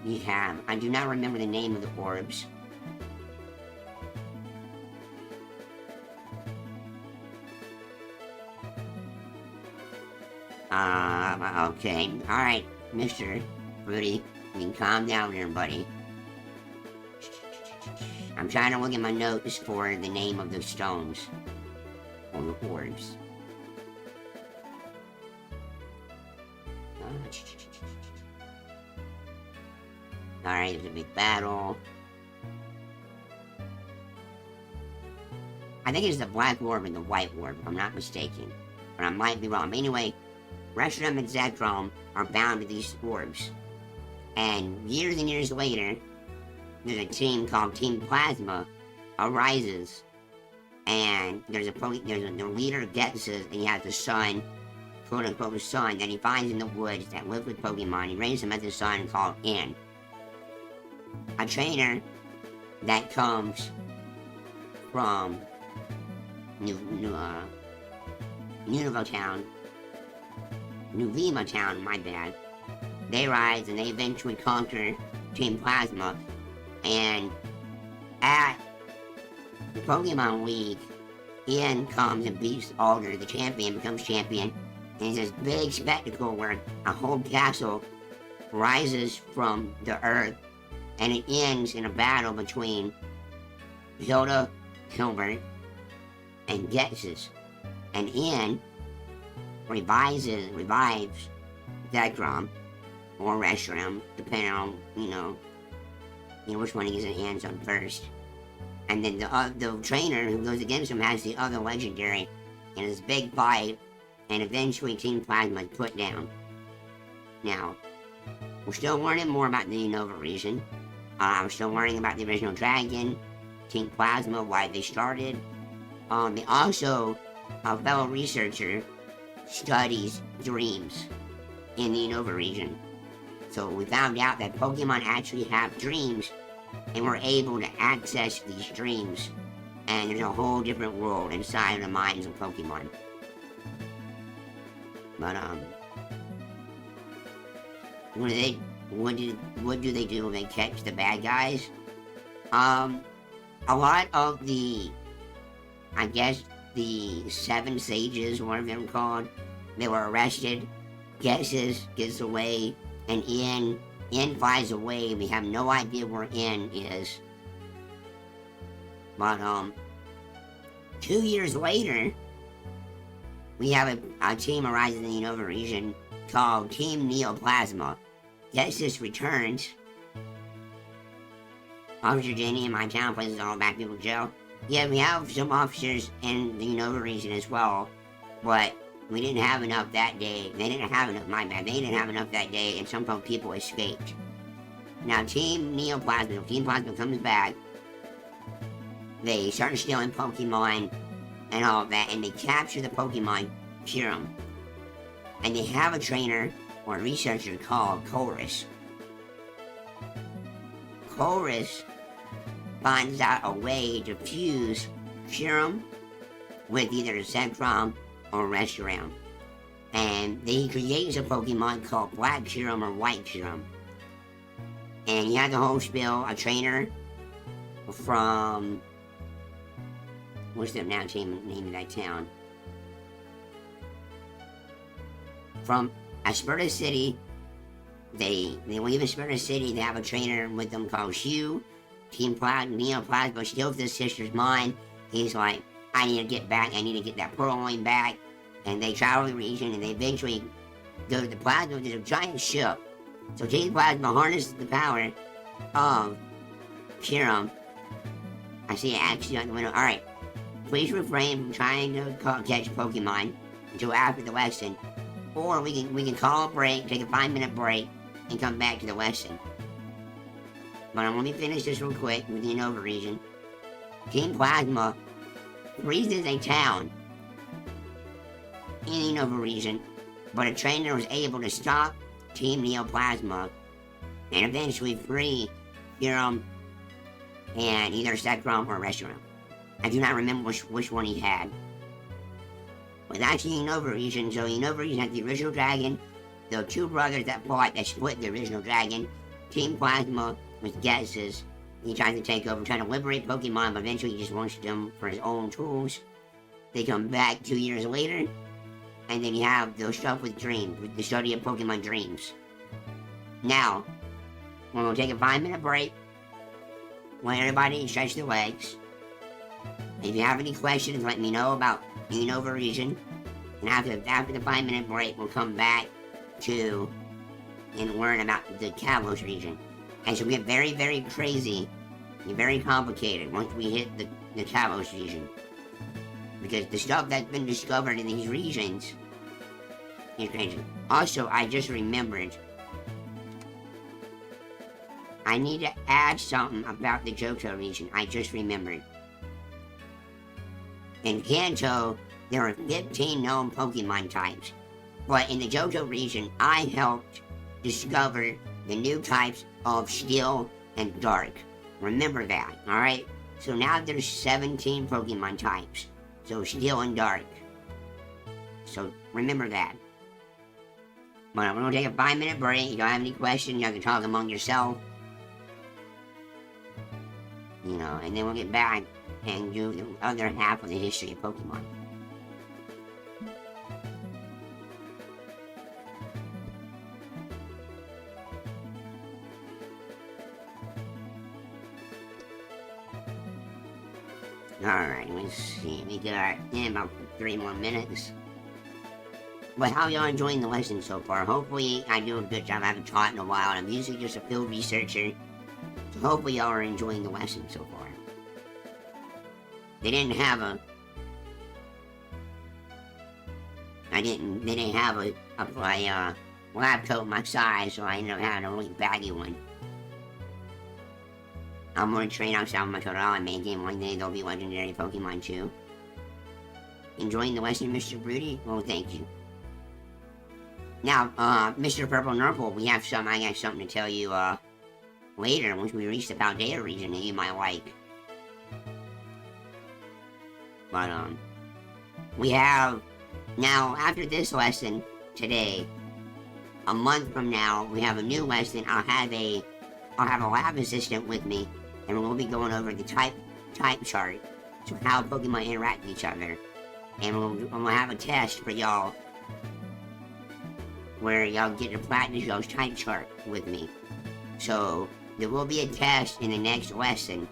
We have, I do not remember the name of the orbs. Okay, alright, Mr. Rudy, you can calm down here, buddy. I'm trying to look at my notes for the name of the stones, or the orbs. Alright, there's a big battle. I think it's the black orb and the white orb, if I'm not mistaken. But I might be wrong. But anyway, Reshiram and Zekrom are bound to these orbs. And years later, there's a team called Team Plasma arises. And there's the leader gets and he has the son, quote unquote son, that he finds in the woods that lives with Pokemon. He raises him as a son called N. A trainer that comes from Nuvema Town, my bad. They rise and they eventually conquer Team Plasma, and at the Pokemon League, Ian comes and beats Alder, the champion, becomes champion, and it's this big spectacle where a whole castle rises from the earth, and it ends in a battle between Hilda, Hilbert, and Gexus. And Ian revives Zekrom, or Reshiram, depending on, which one he gets his hands on first. And then the trainer who goes against him has the other legendary in this big fight, and eventually Team Plasma is put down. Now, we're still learning more about the Unova region. We're still learning about the original dragon, Team Plasma, why they started. They also, a fellow researcher, studies dreams in the Unova region. So we found out that Pokemon actually have dreams, and we're able to access these dreams. And there's a whole different world inside of the minds of Pokemon. But, what do they do when they catch the bad guys? A lot of the, I guess, the 7 sages, whatever they're called, they were arrested. Gexus gets away, and Ian flies away. We have no idea where Ian is. But, 2 years later, we have a team arises in the Unova region called Team Neoplasma. Gexus returns. Officer Jenny in my town places all black people in jail. Yeah, we have some officers in the Unova region as well, but we didn't have enough that day. They didn't have enough, my bad. They didn't have enough that day, and some people escaped. Now, Team Plasma comes back. They start stealing Pokemon and all of that, and they capture the Pokemon Kyurem. And they have a trainer or a researcher called Chorus. Chorus finds out a way to fuse Kyurem with either Zekrom or Reshiram. And he creates a Pokemon called Black Kyurem or White Kyurem. And he has the whole spiel, a trainer from, what's the name of that town? from Asperta City. They leave Asperta City. They have a trainer with them called Hugh. Team Neoplasma steals his sister's mind. He's like, I need to get back. I need to get that Purloin back. And they travel the region, and they eventually go to the Plasma, which is a giant ship. So Team Plasma harnesses the power of Pyram. I see it actually on the window. Alright. Please refrain from trying to catch Pokemon until after the lesson. Or we can call a break, take a 5-minute break, and come back to the lesson. But let me finish this real quick with the Unova region. Team Plasma freezes a town in the Unova region, but a trainer was able to stop Team Neoplasma and eventually free Pyram and either Zekrom or Reshiram. I do not remember which one he had. But that's the Unova region. So Unova region has the original dragon, the two brothers that fought that split the original dragon, Team Plasma with Getzes. He tries to take over, trying to liberate Pokemon, but eventually he just wants them for his own tools. They come back 2 years later, and then you have the stuff with Dreams, with the study of Pokemon Dreams. Now, we're going to take a 5-minute break. Let everybody stretch their legs. If you have any questions, let me know about the Unova region. And after the 5-minute break, we'll come back to and learn about the Kalos region. And so we get very, very crazy and very complicated once we hit the Kalos region. Because the stuff that's been discovered in these regions is crazy. Also, I just remembered, I need to add something about the Johto region. I just remembered. In Kanto, there are 15 known Pokemon types. But in the Johto region, I helped discover the new types of Steel and Dark. Remember that, alright? So now there's 17 Pokemon types. So Steel and Dark. So remember that. But we're going to take a 5-minute break. If you don't have any questions, you can talk among yourself. You know, and then we'll get back and do the other half of the history of Pokemon. Alright, let's see. We got in about 3 more minutes. But how y'all enjoying the lesson so far? Hopefully I do a good job. I haven't taught in a while. I'm usually just a field researcher. So hopefully y'all are enjoying the lesson so far. They didn't have a lab coat my size, so I ended up having a really baggy one. I'm going to train outside of my tutorial and maintain one day there'll be legendary Pokemon too. Enjoying the lesson, Mr. Broody? Well, thank you. Now, Mr. Purple Nurple, I got something to tell you, later once we reach the Paldea region that you might like. But, we have, now, after this lesson, today, a month from now, we have a new lesson. I'll have a lab assistant with me, and we'll be going over the type chart, so how Pokemon interact with each other. And we'll have a test for y'all, where y'all get to practice y'all's type chart with me. So, there will be a test in the next lesson.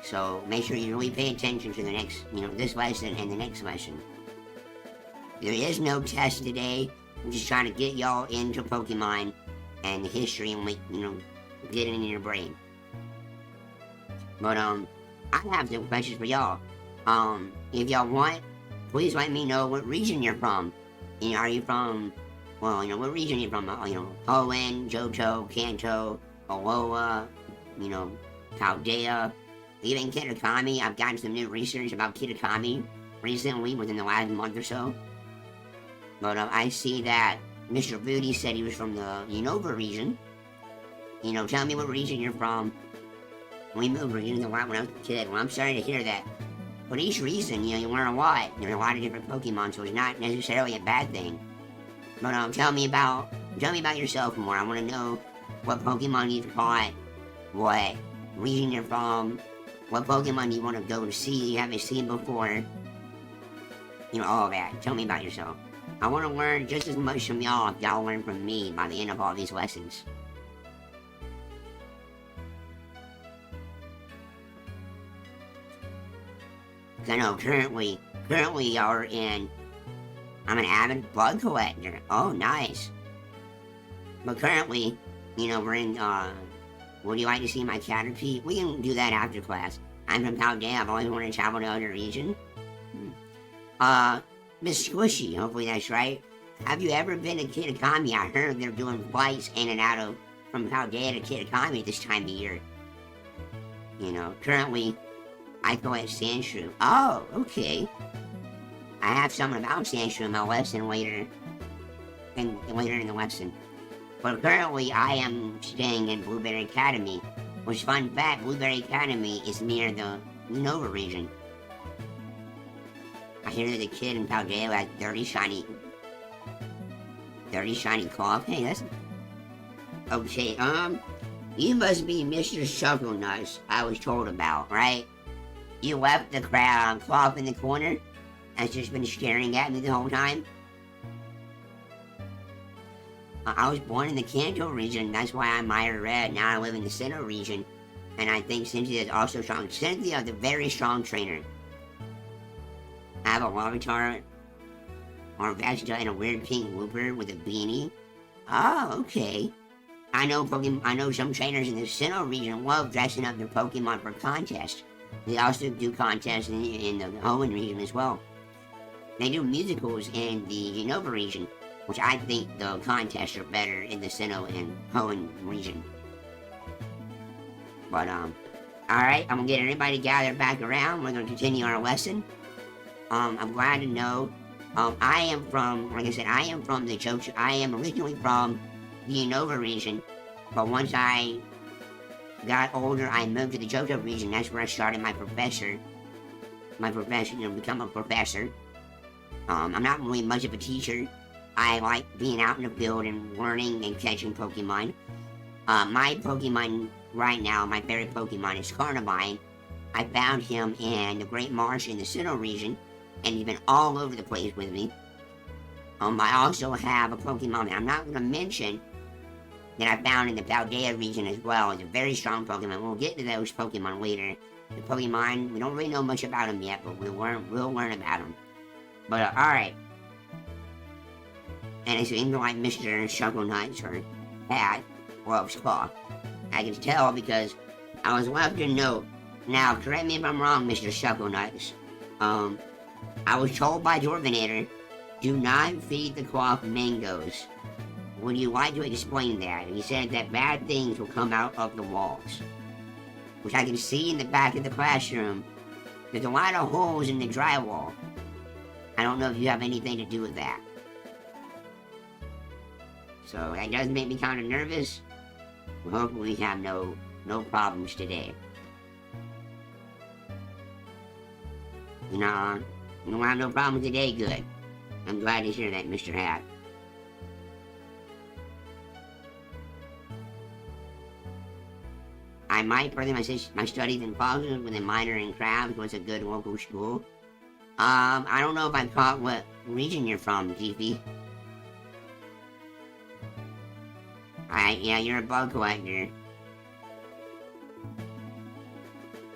So, make sure you really pay attention to the next, this lesson and the next lesson. There is no test today. I'm just trying to get y'all into Pokemon and the history and, get it in your brain. But, I have some questions for y'all. If y'all want, please let me know what region you're from. Are you from, what region you're from? Hoenn, Johto, Kanto, Alola, Paldea, even Kitakami. I've gotten some new research about Kitakami recently, within the last month or so. But I see that Mr. Booty said he was from the Unova region. Tell me what region you're from. We moved regions a lot when I was a kid. Well, I'm sorry to hear that. But each region, you learn a lot. There's a lot of different Pokemon, so it's not necessarily a bad thing. But tell me about yourself more. I want to know what Pokemon you've caught, what region you're from, what Pokemon you want to go to see you haven't seen before. All of that. Tell me about yourself. I want to learn just as much from y'all if y'all learn from me by the end of all these lessons. I know currently y'all are in. I'm an avid bug collector. Oh, nice. But currently, we're in. Would you like to see my Caterpie? We can do that after class. I'm from Paldea. I've always wanted to travel to another region. Miss Squishy, hopefully that's right. Have you ever been to Kitakami? I heard they're doing flights in and out of from Paldea to Kitakami this time of year. Currently, I collect Sandshrew. Oh, okay. I have something about Sandshrew in my lesson later in the lesson. But currently, I am staying in Blueberry Academy. Which, fun fact, Blueberry Academy is near the Nova region. I hear that the kid in Paldea has 30 shiny cloth. Hey, that's... Okay, you must be Mr. Shovelnuts I was told about, right? You left the cloth in the corner and just been staring at me the whole time? I was born in the Kanto region, that's why I'm Mire Red. Now I live in the Sinnoh region, and I think Cynthia is also strong. Cynthia is a very strong trainer. I have a Larvitar, or Vegeta, and a weird pink Wooper with a beanie. Oh, okay. I know some trainers in the Sinnoh region love dressing up their Pokemon for contests. They also do contests in the Hoenn region as well. They do musicals in the Unova region, which I think the contests are better in the Sinnoh and Hoenn region. But, alright, I'm gonna get everybody gathered back around. We're gonna continue our lesson. I'm glad to know, I am from the Johto, I am originally from the Unova region, but once I got older, I moved to the Johto region. That's where I started my profession, become a professor. I'm not really much of a teacher. I like being out in the field and learning and catching Pokemon. My Pokemon right now, my favorite Pokemon is Carnivine. I found him in the Great Marsh in the Sinnoh region, and he's been all over the place with me. I also have a Pokemon that I'm not going to mention that I found in the Paldea region as well. It's a very strong Pokemon. We'll get to those Pokemon later. The Pokemon, we don't really know much about them yet, but we'll learn about them. But, alright. And it seems like Mr. Shovelnuts or Hat loves Claw. I can tell because I was left a note. Now, correct me if I'm wrong, Mr. Shovelnuts. I was told by Dwarvenator, do not feed the cloth mangoes. Would you like to explain that? He said that bad things will come out of the walls. Which I can see in the back of the classroom. There's a lot of holes in the drywall. I don't know if you have anything to do with that. So that does make me kind of nervous. Well, hopefully we have no problems today. No, we don't have no problems today, good. I'm glad to hear that, Mr. Hat. I might further my studies in Foxes with a minor in crabs. Was a good local school. I don't know if I caught what region you're from, GP. Yeah, you're a bug collector.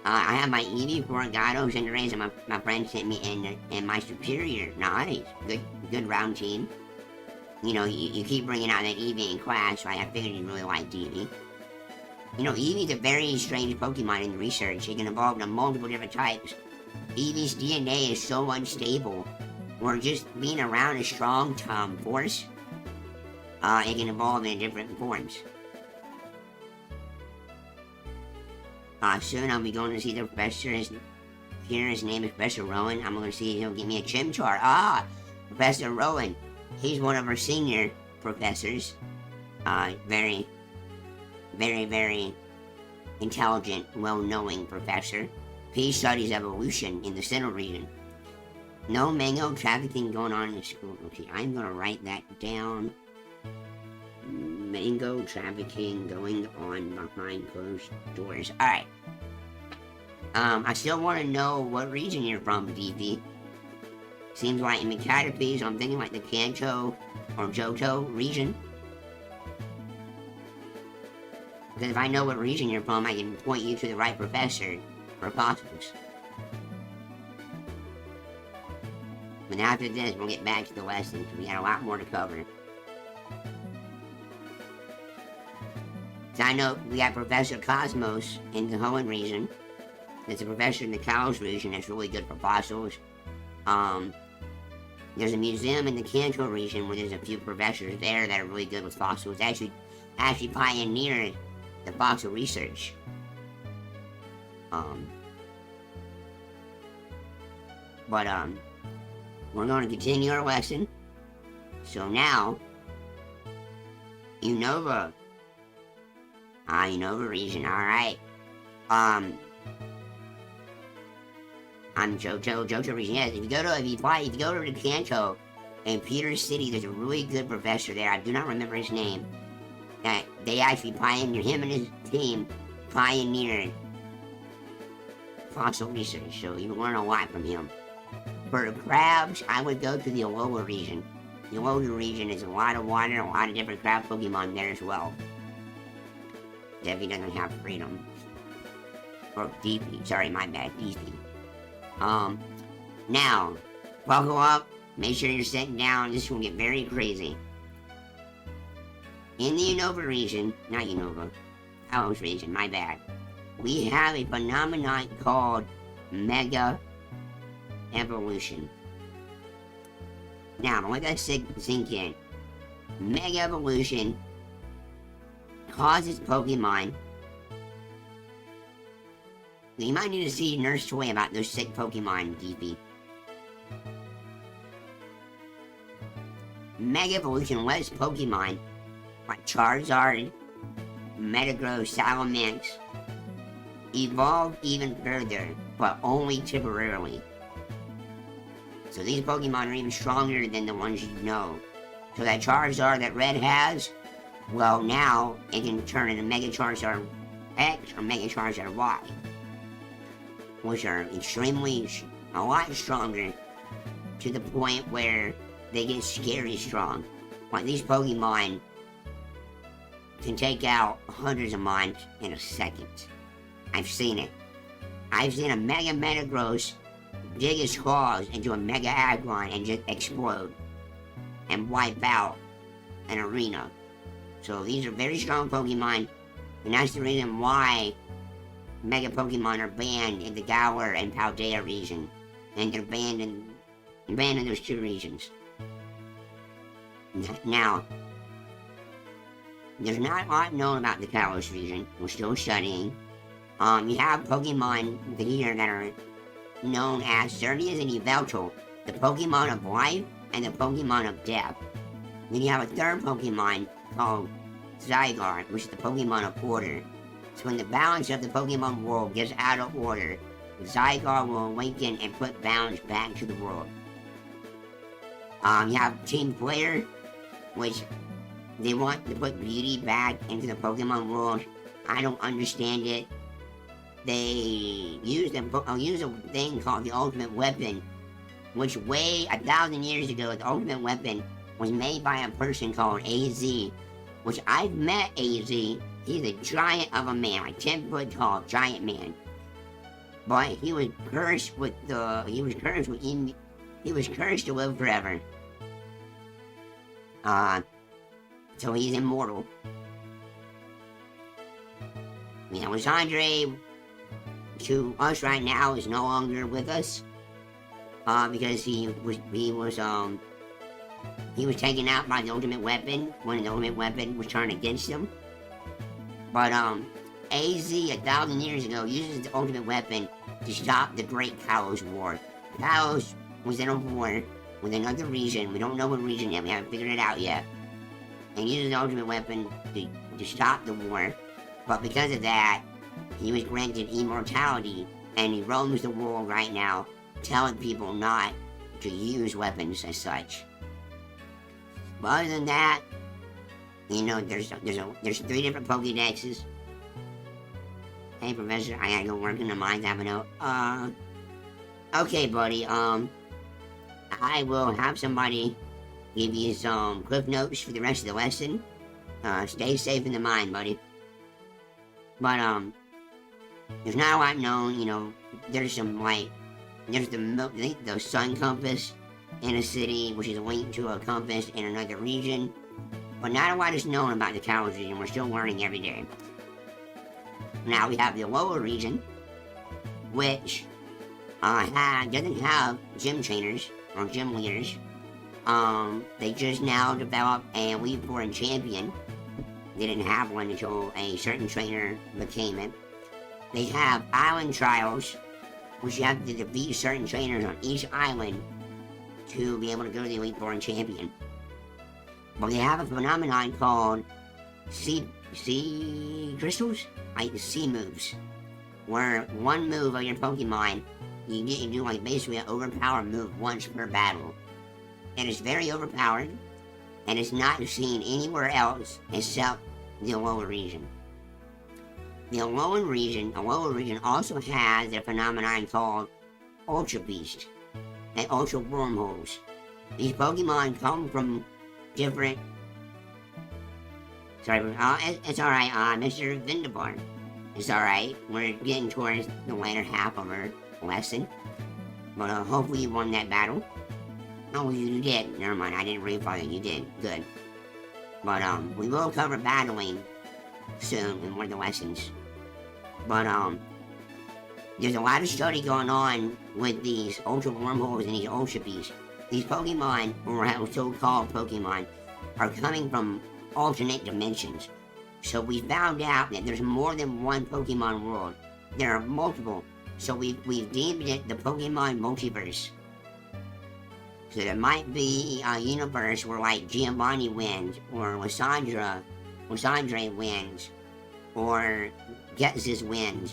I have my Eevee for Gatos and Rays, and my friend sent me in my superior. Nice. Good round team. You keep bringing out that Eevee in class, so I figured you really liked Eevee. Eevee's a very strange Pokemon in research. It can evolve into multiple different types. Eevee's DNA is so unstable, or just being around a strong force, it can evolve in different forms. Soon I'll be going to see the professor. His name is Professor Rowan. I'm going to see if he'll give me a Chimchar. Professor Rowan. He's one of our senior professors. Very, very, very intelligent, well-knowing professor. He studies evolution in the Sinnoh region. No mango trafficking going on in the school. Okay, I'm going to write that down. Mango trafficking going on behind closed doors. Alright. I still want to know what region you're from, DP. Seems like in the Caterpie, so I'm thinking like the Kanto or Johto region. Because if I know what region you're from, I can point you to the right professor for fossils. But after this, we'll get back to the lesson, because we got a lot more to cover. So I know we got Professor Cosmos in the Hoenn region. There's a professor in the Kalos region that's really good for fossils. There's a museum in the Kanto region where there's a few professors there that are really good with fossils. Actually pioneered the fossil research. We're going to continue our lesson. So now, Unova. Unova region, alright. I'm Johto region. Yes, if you go to the Kanto in Peter City, there's a really good professor there. I do not remember his name. That they actually pioneered, him and his team pioneered fossil research. So you learn a lot from him. For the crabs, I would go to the Alola region. The Alola region is a lot of water, a lot of different crab Pokemon there as well. Debbie doesn't have freedom. Or DP, sorry, my bad, DP. Now, buckle up, make sure you're sitting down, this will get very crazy. In the Unova region, not Unova, Kalos region, my bad, we have a phenomenon called Mega Evolution. Now, let that sink in. Mega Evolution causes Pokemon. You might need to see Nurse Toy about those sick Pokemon, DP. Mega Evolution lets Pokemon like Charizard, Metagross, Salamence evolve even further, but only temporarily. So these Pokemon are even stronger than the ones you know. So that Charizard that Red has, well now it can turn into Mega Charizard X or Mega Charizard Y, which are extremely, a lot stronger to the point where they get scary strong. Like these Pokemon can take out hundreds of mons in a second. I've seen it. I've seen a Mega Metagross dig his claws into a Mega Aggron and just explode and wipe out an arena. So these are very strong Pokemon, and that's the reason why Mega Pokemon are banned in the Galar and Paldea region, and they're banned in those two regions. Now, there's not a lot known about the Kalos region. We're still studying. You have Pokemon here that are known as Xerneas and Yveltal, the Pokemon of life and the Pokemon of death. Then you have a third Pokemon called Zygarde, which is the Pokemon of order. So when the balance of the Pokemon world gets out of order, Zygarde will awaken and put balance back to the world. You have Team Player, which they want to put beauty back into the Pokemon world. I don't understand it. They use a thing called the Ultimate Weapon, which way 1,000 years ago, the Ultimate Weapon was made by a person called AZ, which I've met AZ. He's a giant of a man, like 10 foot tall, giant man. But he was cursed he was cursed to live forever. So he's immortal. Alexandre, to us right now, is no longer with us. Because he was taken out by the Ultimate Weapon when the Ultimate Weapon was turned against him. But AZ 1,000 years ago uses the Ultimate Weapon to stop the Great Kalos War. Kalos was in a war with another region. We don't know what region yet. We haven't figured it out yet. And uses the Ultimate Weapon to stop the war. But because of that, he was granted immortality, and he roams the world right now, telling people not to use weapons as such. But other than that, you know, there's 3 different Pokédexes. Hey, Professor, I gotta go work in the mines. I have a note. Okay, buddy. I will have somebody give you some quick notes for the rest of the lesson. Stay safe in the mine, buddy. But, there's not a lot known, there's some, there's the sun compass in a city, which is linked to a compass in another region. But not a lot is known about the Kalos region. We're still learning every day. Now we have the lower region, which doesn't have gym trainers or gym leaders. They just now developed a Elite Four and champion. They didn't have one until a certain trainer became it. They have island trials, which you have to defeat certain trainers on each island to be able to go to the Elite Four and champion. But they have a phenomenon called sea crystals, like the sea moves, where one move of your Pokemon, you get to do like basically an overpowered move once per battle. And it's very overpowered, and it's not seen anywhere else except the lower region. The lower region also has a phenomenon called Ultra Beast and Ultra Wormholes. These Pokemon come from different... Sorry, it's alright, Mr. Vindebar. It's alright, we're getting towards the later half of our lesson. But hopefully you won that battle. Oh, you did. Never mind, I didn't read farther. You did. Good. But, we will cover battling soon in one of the lessons. But, there's a lot of study going on with these Ultra Wormholes and these Ultra Beasts. These Pokemon, or so-called Pokemon, are coming from alternate dimensions. So we found out that there's more than one Pokemon world. There are multiple. So we've deemed it the Pokemon Multiverse. So there might be a universe where like Giovanni wins, or Lysandre wins, or Ghetsis wins,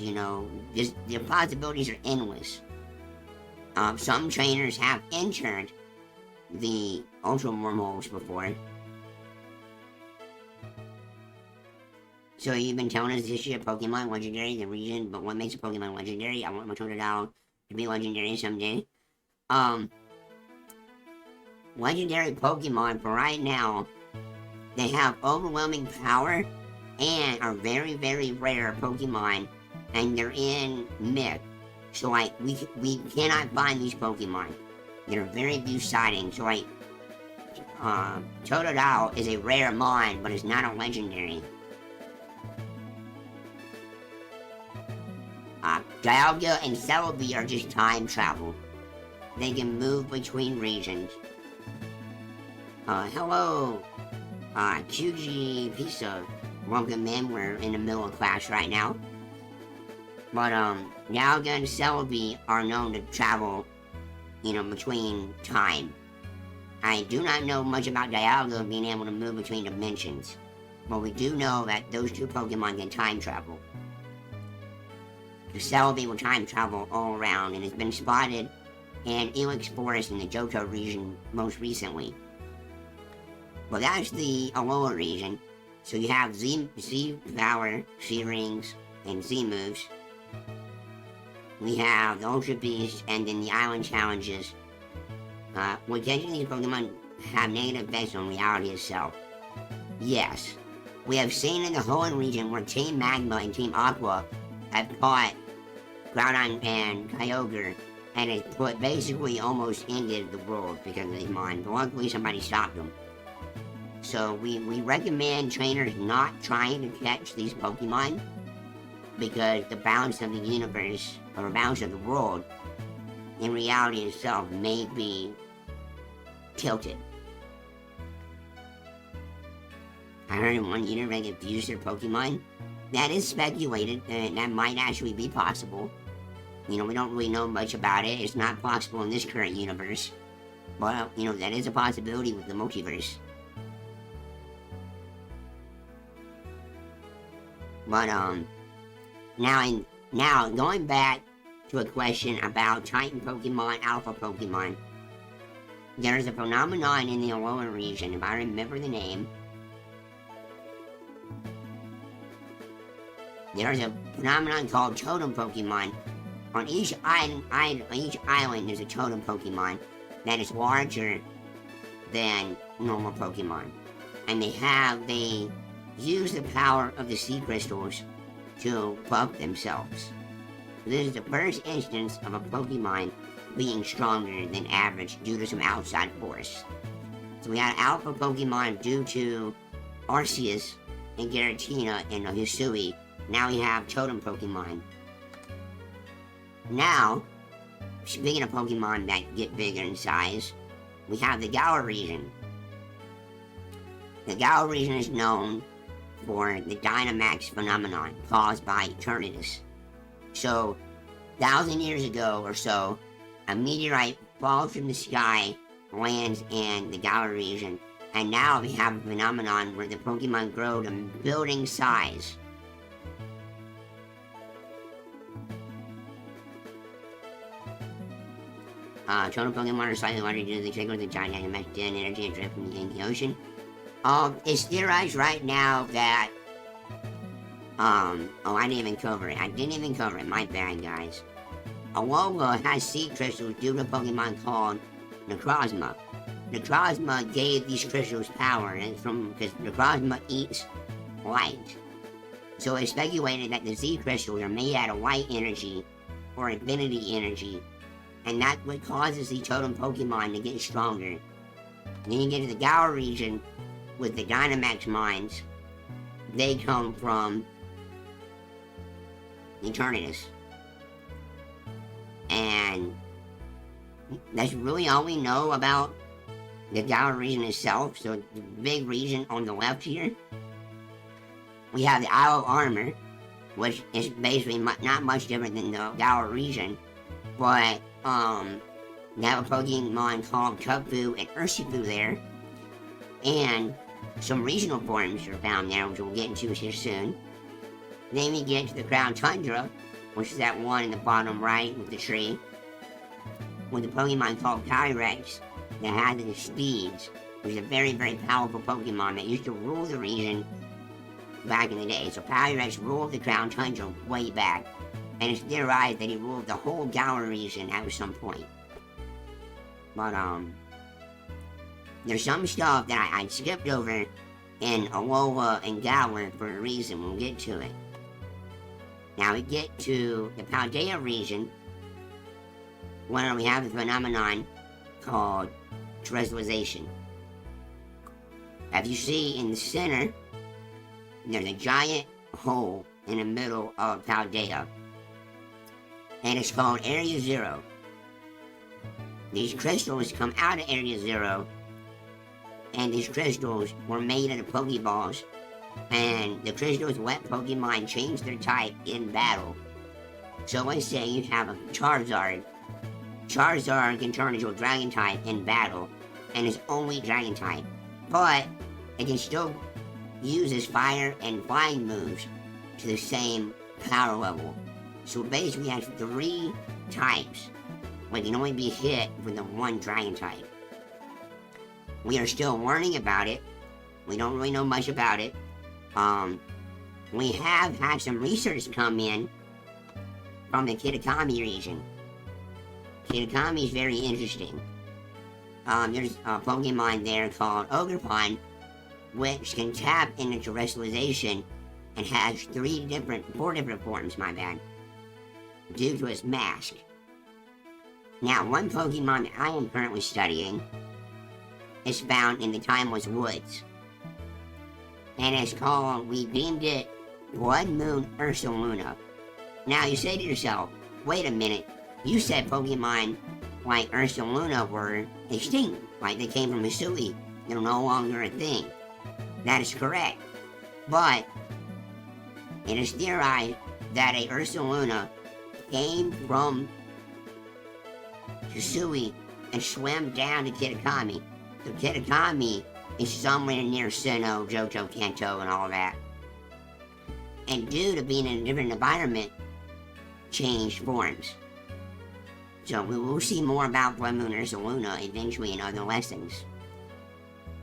just the possibilities are endless. Some trainers have entered the Ultra Wormholes before. So you've been telling us this year Pokemon Legendary, the region, but what makes a Pokemon legendary? I want my Totodile to be legendary someday. Legendary Pokemon for right now, they have overwhelming power and are very, very rare Pokemon, and they're in myth. So like we cannot find these Pokemon. There are very few sightings. So like Totodile is a rare mon, but it's not a legendary. Dialga and Celebi are just time travel. They can move between regions. Hello, QG Pizza. Welcome in, we're in the middle of class right now. But, Dialga and Celebi are known to travel, between time. I do not know much about Dialga being able to move between dimensions. But we do know that those two Pokemon can time travel. The Celebi will time travel all around and has been spotted in Ilex Forest in the Johto region most recently. Well, that's the Alola region. So you have Z Power, Z Rings, and Z Moves. We have the Ultra Beast and then the Island Challenges. Which these Pokemon have negative effects on reality itself. Yes. We have seen in the Hoenn region where Team Magma and Team Aqua have caught Groudon and Kyogre, and it basically almost ended the world because of these mines. But luckily somebody stopped them. So we recommend trainers not trying to catch these Pokemon because the balance of the universe, or the balance of the world, in reality itself may be tilted. I heard in one universe they confused their Pokemon. That is speculated, and that might actually be possible. We don't really know much about it. It's not possible in this current universe. But, that is a possibility with the multiverse. But, now, going back to a question about Titan Pokemon, Alpha Pokemon, there's a phenomenon in the Alola region, if I remember the name. There's a phenomenon called Totem Pokemon. On each island there's a Totem Pokemon, that is larger than normal Pokemon. And they use the power of the sea crystals to buff themselves. This is the first instance of a Pokemon being stronger than average due to some outside force. So we had Alpha Pokemon due to Arceus and Giratina and Hisui. Now we have Totem Pokemon. Now, speaking of Pokemon that get bigger in size, we have the Galar region. The Galar region is known for the Dynamax phenomenon caused by Eternatus. So, 1,000 years ago or so, a meteorite falls from the sky, lands in the Galar region, and now we have a phenomenon where the Pokemon grow to building size. Totem Pokemon are slightly larger due to the trigger of the giant Dynamax and energy adrift from the ocean. It's theorized right now that, I didn't even cover it, my bad, guys. Alola has seed crystals due to a Pokemon called Necrozma. Necrozma gave these crystals power, and because Necrozma eats light. So it's speculated that the Z crystals are made out of light energy, or infinity energy, and that's what causes the Totem Pokemon to get stronger. And then you get to the Galar region, with the Dynamax mines, they come from Eternatus. And that's really all we know about the Galar region itself. So the big region on the left here, we have the Isle of Armor, which is basically not much different than the Galar region, but we have a Pokemon called Tubfu and Urshifu there, and some regional forms are found there, which we'll get into here soon. Then we get to the Crown Tundra, which is that one in the bottom right with the tree, with a Pokemon called Pyrex that has the speeds, which is a very, very powerful Pokemon that used to rule the region back in the day. So Pyrex ruled the Crown Tundra way back, and it's theorized that he ruled the whole Galar region at some point. But, there's some stuff that I skipped over in Alola and Galar for a reason. We'll get to it. Now we get to the Paldea region, where we have a phenomenon called terrestrialization. As you see in the center, there's a giant hole in the middle of Paldea, and it's called Area Zero. These crystals come out of Area Zero, and these crystals were made out of Pokeballs, and the crystals let Pokemon change their type in battle. So let's say you have a Charizard. Charizard can turn into a Dragon type in battle, and is only Dragon type, but it can still use its fire and flying moves to the same power level. So basically, it has 3 types, but can only be hit with the one Dragon type. We are still learning about it. We don't really know much about it. We have had some research come in from the Kitakami region. Kitakami is very interesting. There's a Pokemon there called Ogerpon, which can tap into terrestrialization and has 4 different forms, my bad, due to its mask. Now, one Pokemon that I am currently studying is found in the Timeless Woods, and it's called, we named it Blood Moon Ursaluna. Now you say to yourself, wait a minute, you said Pokemon like Ursaluna were extinct, like they came from Hisui, they're no longer a thing. That is correct, but it is theorized that a Ursaluna came from Hisui and swam down to Kitakami. So Kitakami is somewhere near Sinnoh, Johto, Kanto, and all that. And due to being in a different environment, changed forms. So we will see more about Blood Moon Ursaluna eventually in other lessons.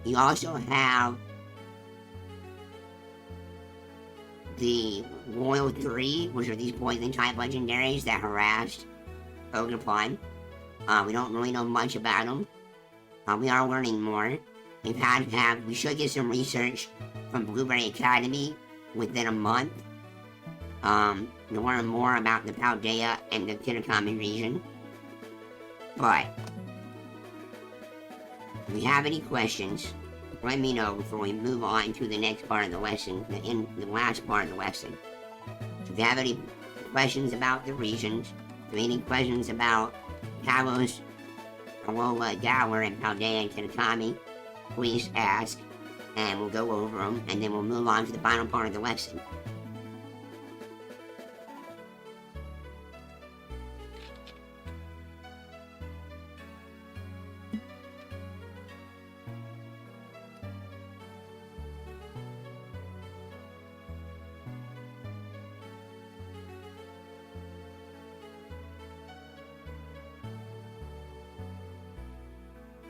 You also have the Royal 3, which are these poison type legendaries that harassed Ogerpon. We don't really know much about them. We are learning more. We should get some research from Blueberry Academy within a month. To learn more about the Paldea and the Kitakami region. But, if you have any questions, let me know before we move on to the next part of the lesson, the last part of the lesson. So if you have any questions about the regions, if you have any questions about Kalos, Alola, Dower, and Paldea and Kitakami, please ask, and we'll go over them, and then we'll move on to the final part of the lesson.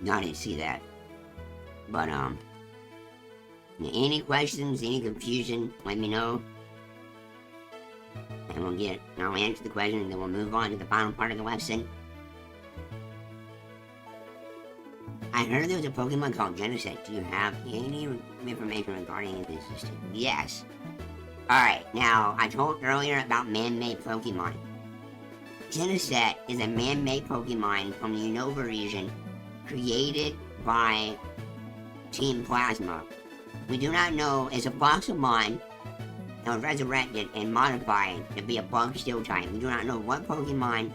No, I didn't see that. But, any questions, any confusion, let me know. And I'll answer the question, and then we'll move on to the final part of the lesson. I heard there was a Pokemon called Genesect. Do you have any information regarding this system? Yes. Alright, now, I told earlier about man-made Pokemon. Genesect is a man-made Pokemon from the Unova region, created by Team Plasma. We do not know, it's a Pokemon that was resurrected and modified to be a bug steel type. We do not know what Pokemon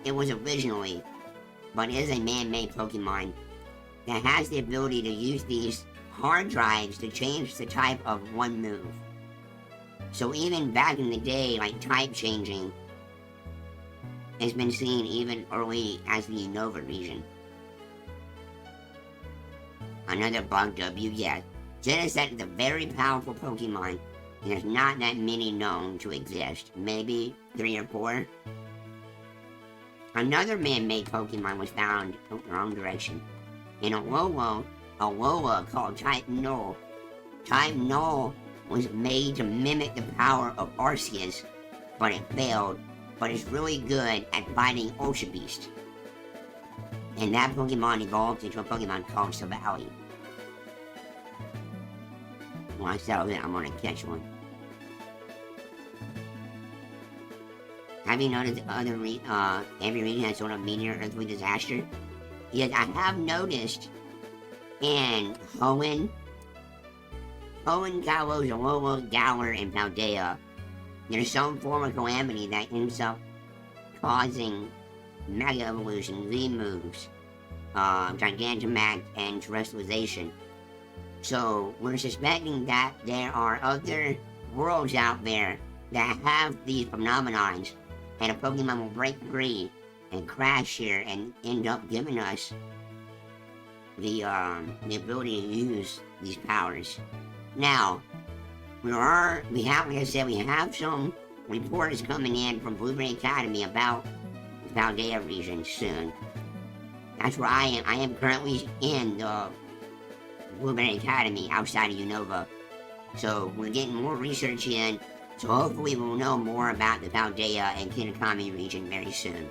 it was originally, but it is a man-made Pokemon that has the ability to use these hard drives to change the type of one move. So even back in the day, like type changing has been seen even early as the Unova region. Another bug W, yes. Genesect is a very powerful Pokemon. There's not that many known to exist. Maybe 3 or 4. Another man-made Pokemon was found in the wrong direction. In Alola called Type Null. Type Null was made to mimic the power of Arceus, but it failed. But it's really good at fighting Ultra Beast. And that Pokemon evolved into a Pokemon called Savali. When I settle it, I'm gonna catch one. Have you noticed every region has sort of meteor earthquake disaster? Yes, I have noticed in Kalos, Alola, Dower, and Paldea, there's some form of calamity that ends up causing Mega Evolution, Z-moves, Gigantamax, and Terrestrialization. So, we're suspecting that there are other worlds out there that have these phenomenons, and a Pokemon will break free and crash here and end up giving us the ability to use these powers. Now, we have some reports coming in from Blueberry Academy about the Paldea region soon. That's where I am. I am currently in the Blueberry Academy outside of Unova. So we're getting more research in, so hopefully we'll know more about the Paldea and Kitakami region very soon.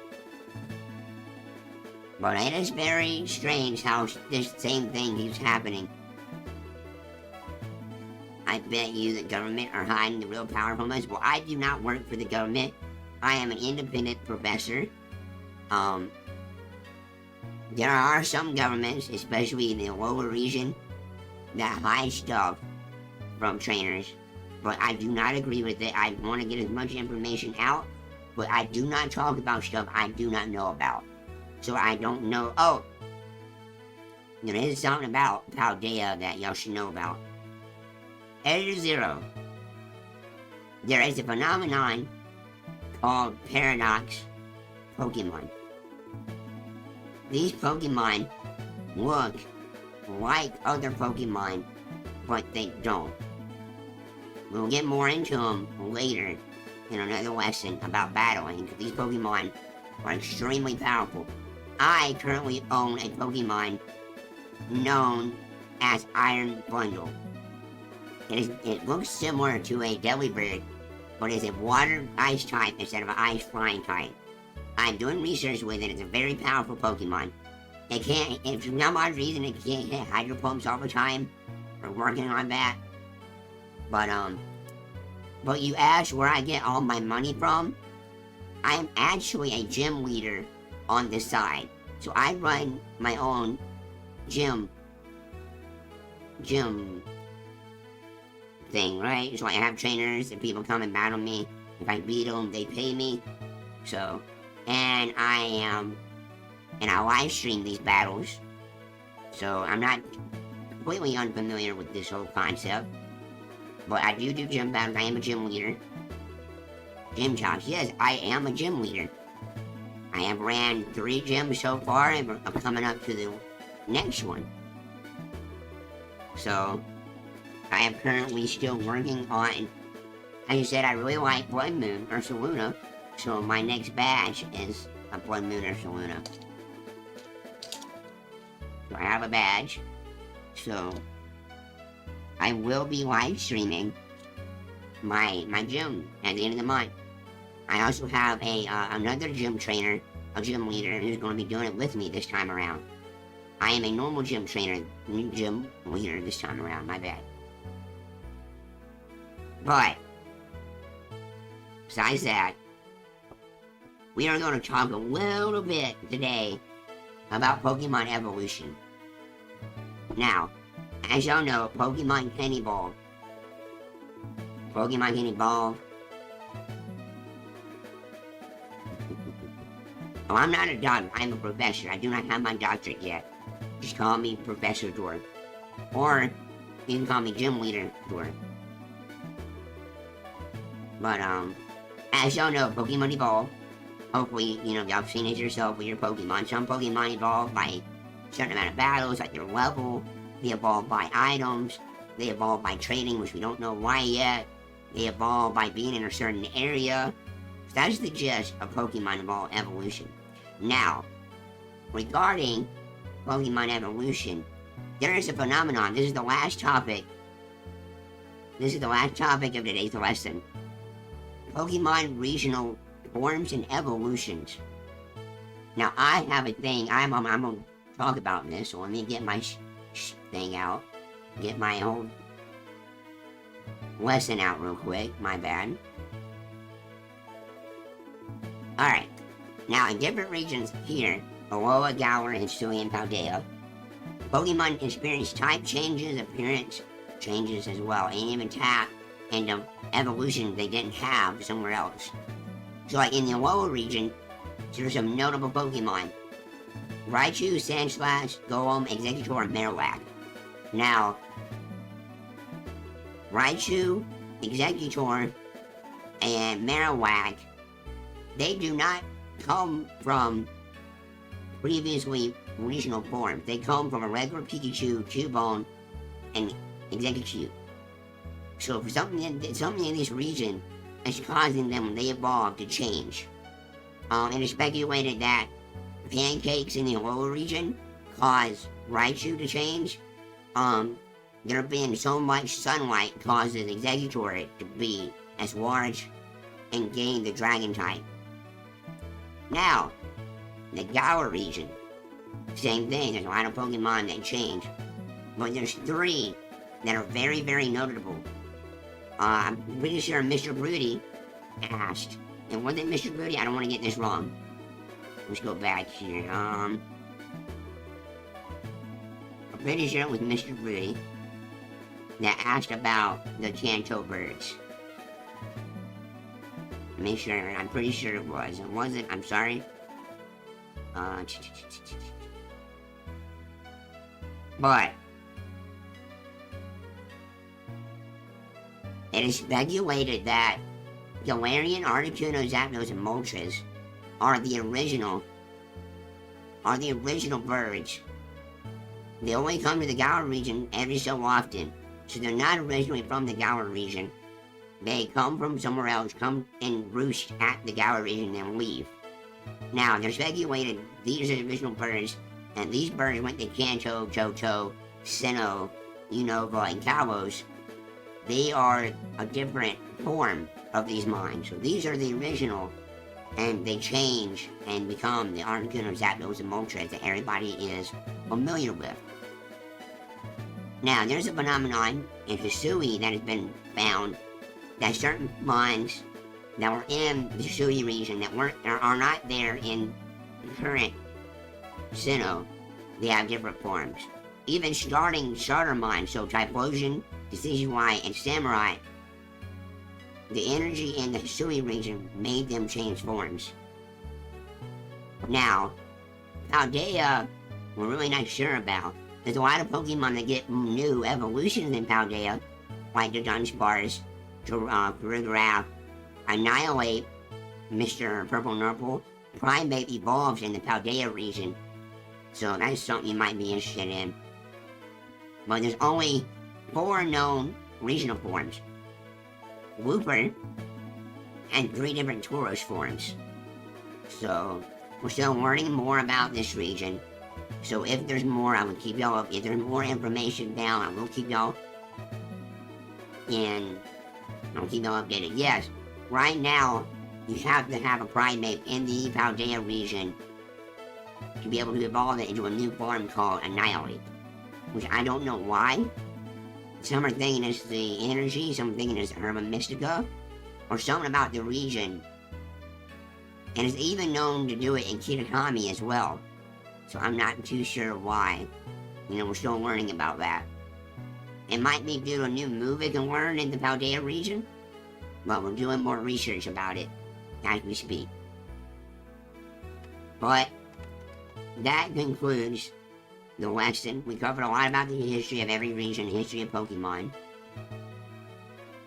But it is very strange how this same thing keeps happening. I bet you the government are hiding the real power from us. Well, I do not work for the government. I am an independent professor. There are some governments, especially in the lower region, that hide stuff from trainers, but I do not agree with it. I want to get as much information out, but I do not talk about stuff I do not know about. So I don't know. Oh, there is something about Paldea that y'all should know about. Editor Zero. There is a phenomenon called Paradox Pokemon. These Pokemon look like other Pokemon, but they don't. We'll get more into them later in another lesson about battling, because these Pokemon are extremely powerful. I currently own a Pokemon known as Iron Bundle. It looks similar to a Delibird, but is a water ice type instead of an ice flying type. I'm doing research with it. It's a very powerful Pokemon. It can't, if for some odd reason, it can't hit Hydro Pumps all the time. We're working on that. But you asked where I get all my money from? I'm actually a gym leader on the side. So I run my own gym thing, right? So I have trainers and people come and battle me. If I beat them, they pay me. So, and I live stream these battles. So I'm not completely unfamiliar with this whole concept. But I do gym battles. I am a gym leader. Gym chops. Yes, I am a gym leader. I have ran 3 gyms so far, and I'm coming up to the next one. So, I am currently still working on, as you said, I really like Blood Moon Ursaluna, so my next badge is a Blood Moon Ursaluna. So I have a badge, so I will be live streaming my gym at the end of the month. I also have another gym trainer, a gym leader, who's going to be doing it with me this time around. I am a normal gym trainer, gym leader this time around, my bad. But, besides that, we are going to talk a little bit today about Pokemon evolution. Now, as y'all know, Pokemon can evolve. Pokemon can evolve. Oh, I'm not a doctor, I'm a professor. I do not have my doctorate yet. Just call me Professor Dwarf. Or, you can call me Gym Leader Dwarf. But, as y'all know, Pokemon evolve. Hopefully, you know, y'all have seen it yourself with your Pokemon. Some Pokemon evolve by a certain amount of battles, like their level. They evolve by items. They evolve by trading, which we don't know why yet. They evolve by being in a certain area. So that's the gist of Pokemon evolution. Now, regarding Pokemon evolution, there is a phenomenon. This is the last topic. This is the last topic of today's lesson. Pokemon regional forms and evolutions. Now, I have a thing. I'm going to talk about this, so let me get my thing out. Get my whole lesson out real quick. My bad. Alright. Now, in different regions here, Alola, Galar, Hisui, and Paldea, Pokemon experience type changes, appearance changes as well, and even tap and evolution they didn't have somewhere else. So, like in the Alola region, there's some notable Pokemon: Raichu, Sandslash, Golem, Exeggutor, and Marowak. Now, Raichu, Exeggutor, and Marowak, they do not come from previously regional forms. They come from a regular Pikachu, Cubone, and Exeggutor. So for something in this region is causing them, when they evolve, to change. It is speculated that pancakes in the Alola region cause Raichu to change. There being so much sunlight causes Exeggutor to be as large and gain the dragon type. Now, the Galar region, same thing. There's a lot of Pokemon that change, but there's 3 that are very, very notable. I'm pretty sure Mr. Broody asked, and was it Mr. Broody? I don't want to get this wrong. Let's go back here. I'm pretty sure it was Mr. Broody that asked about the Kanto birds. Make sure, I'm pretty sure it was. It wasn't, I'm sorry. But it is speculated that Galarian, Articuno, Zapdos, and Moltres are the original birds. They only come to the Galar region every so often, so they're not originally from the Galar region. They come from somewhere else, come and roost at the Galar region, and leave. Now, they're speculated these are the original birds, and these birds went to Kanto, Johto, Sinnoh, Unova, and Kalos. They are a different form of these mines. So these are the original and they change and become the Articuno, Zapdos, and Moltres that everybody is familiar with. Now, there's a phenomenon in Hisui that has been found that certain mons that were in the Hisui region that are not there in the current Sinnoh, they have different forms. Even starter mons, so Typhlosion, Decidueye, and Samurai, the energy in the Hisui region made them change forms. Now, Paldea, we're really not sure about. There's a lot of Pokemon that get new evolutions in Paldea, like the Dunsparce, Farigiraf, Annihilate, Mr. Purple Nurple. Primeape evolves in the Paldea region, so that's something you might be interested in. But there's only 4 known regional forms. Wooper, and 3 different Tauros forms. So, we're still learning more about this region. So if there's more, I will keep y'all up. If there's more information down, I will keep y'all I'll keep y'all updated. Yes, right now, you have to have a Primeape in the Paldea region to be able to evolve it into a new form called Annihilate. Which I don't know why. Some are thinking it's the energy, some are thinking it's Herba Mystica, or something about the region. And it's even known to do it in Kitakami as well. So I'm not too sure why. We're still learning about that. It might be due to a new move it can learn in the Paldea region, but we're doing more research about it as we speak. But that concludes the lesson. We covered a lot about the history of every region, history of Pokemon.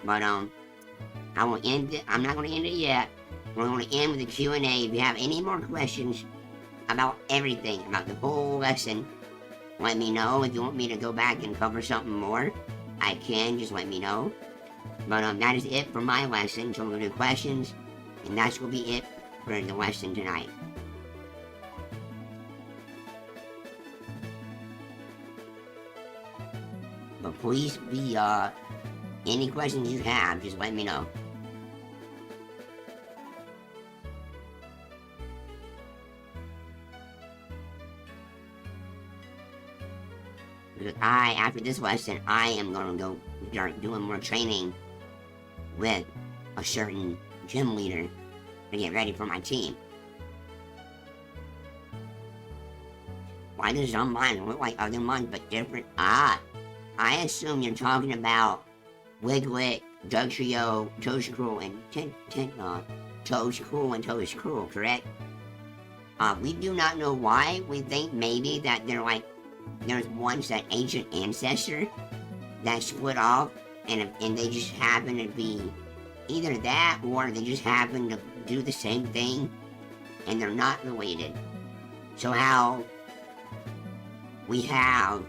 But I will end it. I'm not going to end it yet. We're going to end with a Q&A. If you have any more questions about everything, about the whole lesson, let me know. If you want me to go back and cover something more, I can. Just let me know. But that is it for my lesson. So we're going to do questions, and that's going to be it for the lesson tonight. But please be, any questions you have, just let me know. Because after this lesson, I am going to go start doing more training with a certain gym leader to get ready for my team. Why does some mines look like other mines but different? I assume you're talking about Wiglet, Dugtrio, Toadstool, and Toadstool, correct? We do not know why. We think maybe that there's once that ancient ancestor that split off, and they just happen to be either that or they just happen to do the same thing, and they're not related. So how we have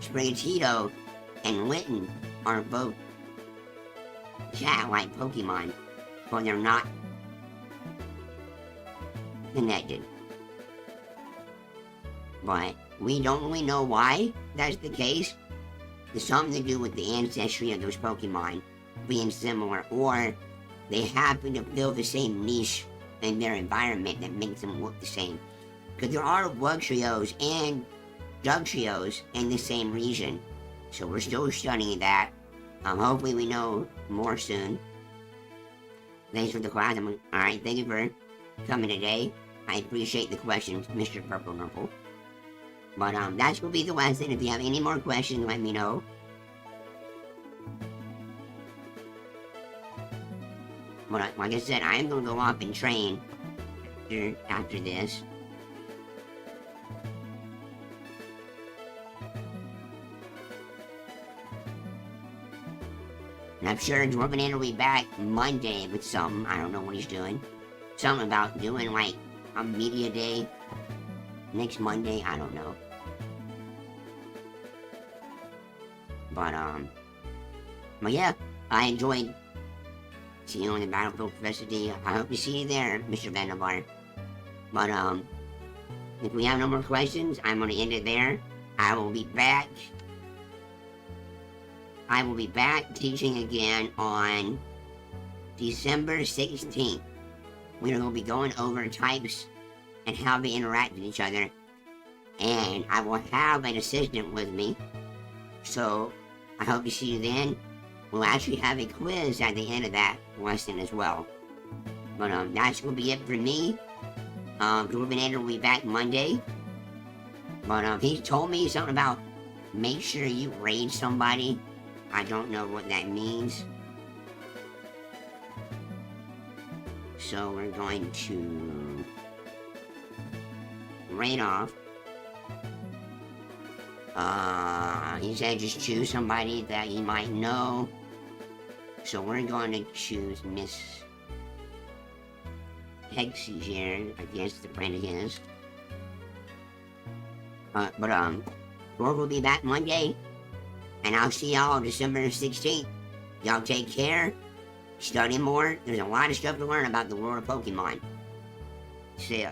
Sprigatito and Litten are both cat-like Pokemon, but they're not connected. But we don't really know why that's the case. There's something to do with the ancestry of those Pokemon being similar, or they happen to fill the same niche in their environment that makes them look the same. Because there are Wugtrios and Dugtrios in the same region, so we're still studying that. Hopefully we know more soon. Thanks for the class. Alright, thank you for coming today. I appreciate the questions, Mr. Purple Nurple. But that's gonna be the lesson. If you have any more questions, let me know. But like I said, I am gonna go off and train after this. And I'm sure Dwarfinator will be back Monday with something. I don't know what he's doing. Something about doing like a media day next Monday. I don't know. But yeah, I enjoyed seeing you on the Battlefield Professor D. I hope to see you there, Mr. Vanderbar. But if we have no more questions, I'm gonna end it there. I will be back teaching again on December 16th. we're going to be going over types and how they interact with each other. And I will have an assistant with me. So I hope to see you then. We'll actually have a quiz at the end of that lesson as well. But that's going to be it for me. Dwarfinator will be back Monday. But he told me something about make sure you raid somebody. I don't know what that means. So we're going to raid off. He said just choose somebody that you might know. So we're going to choose Miss Hexy here. I guess the friend of his. Dwarf will be back Monday. And I'll see y'all December 16th. Y'all take care. Study more. There's a lot of stuff to learn about the world of Pokemon. See ya.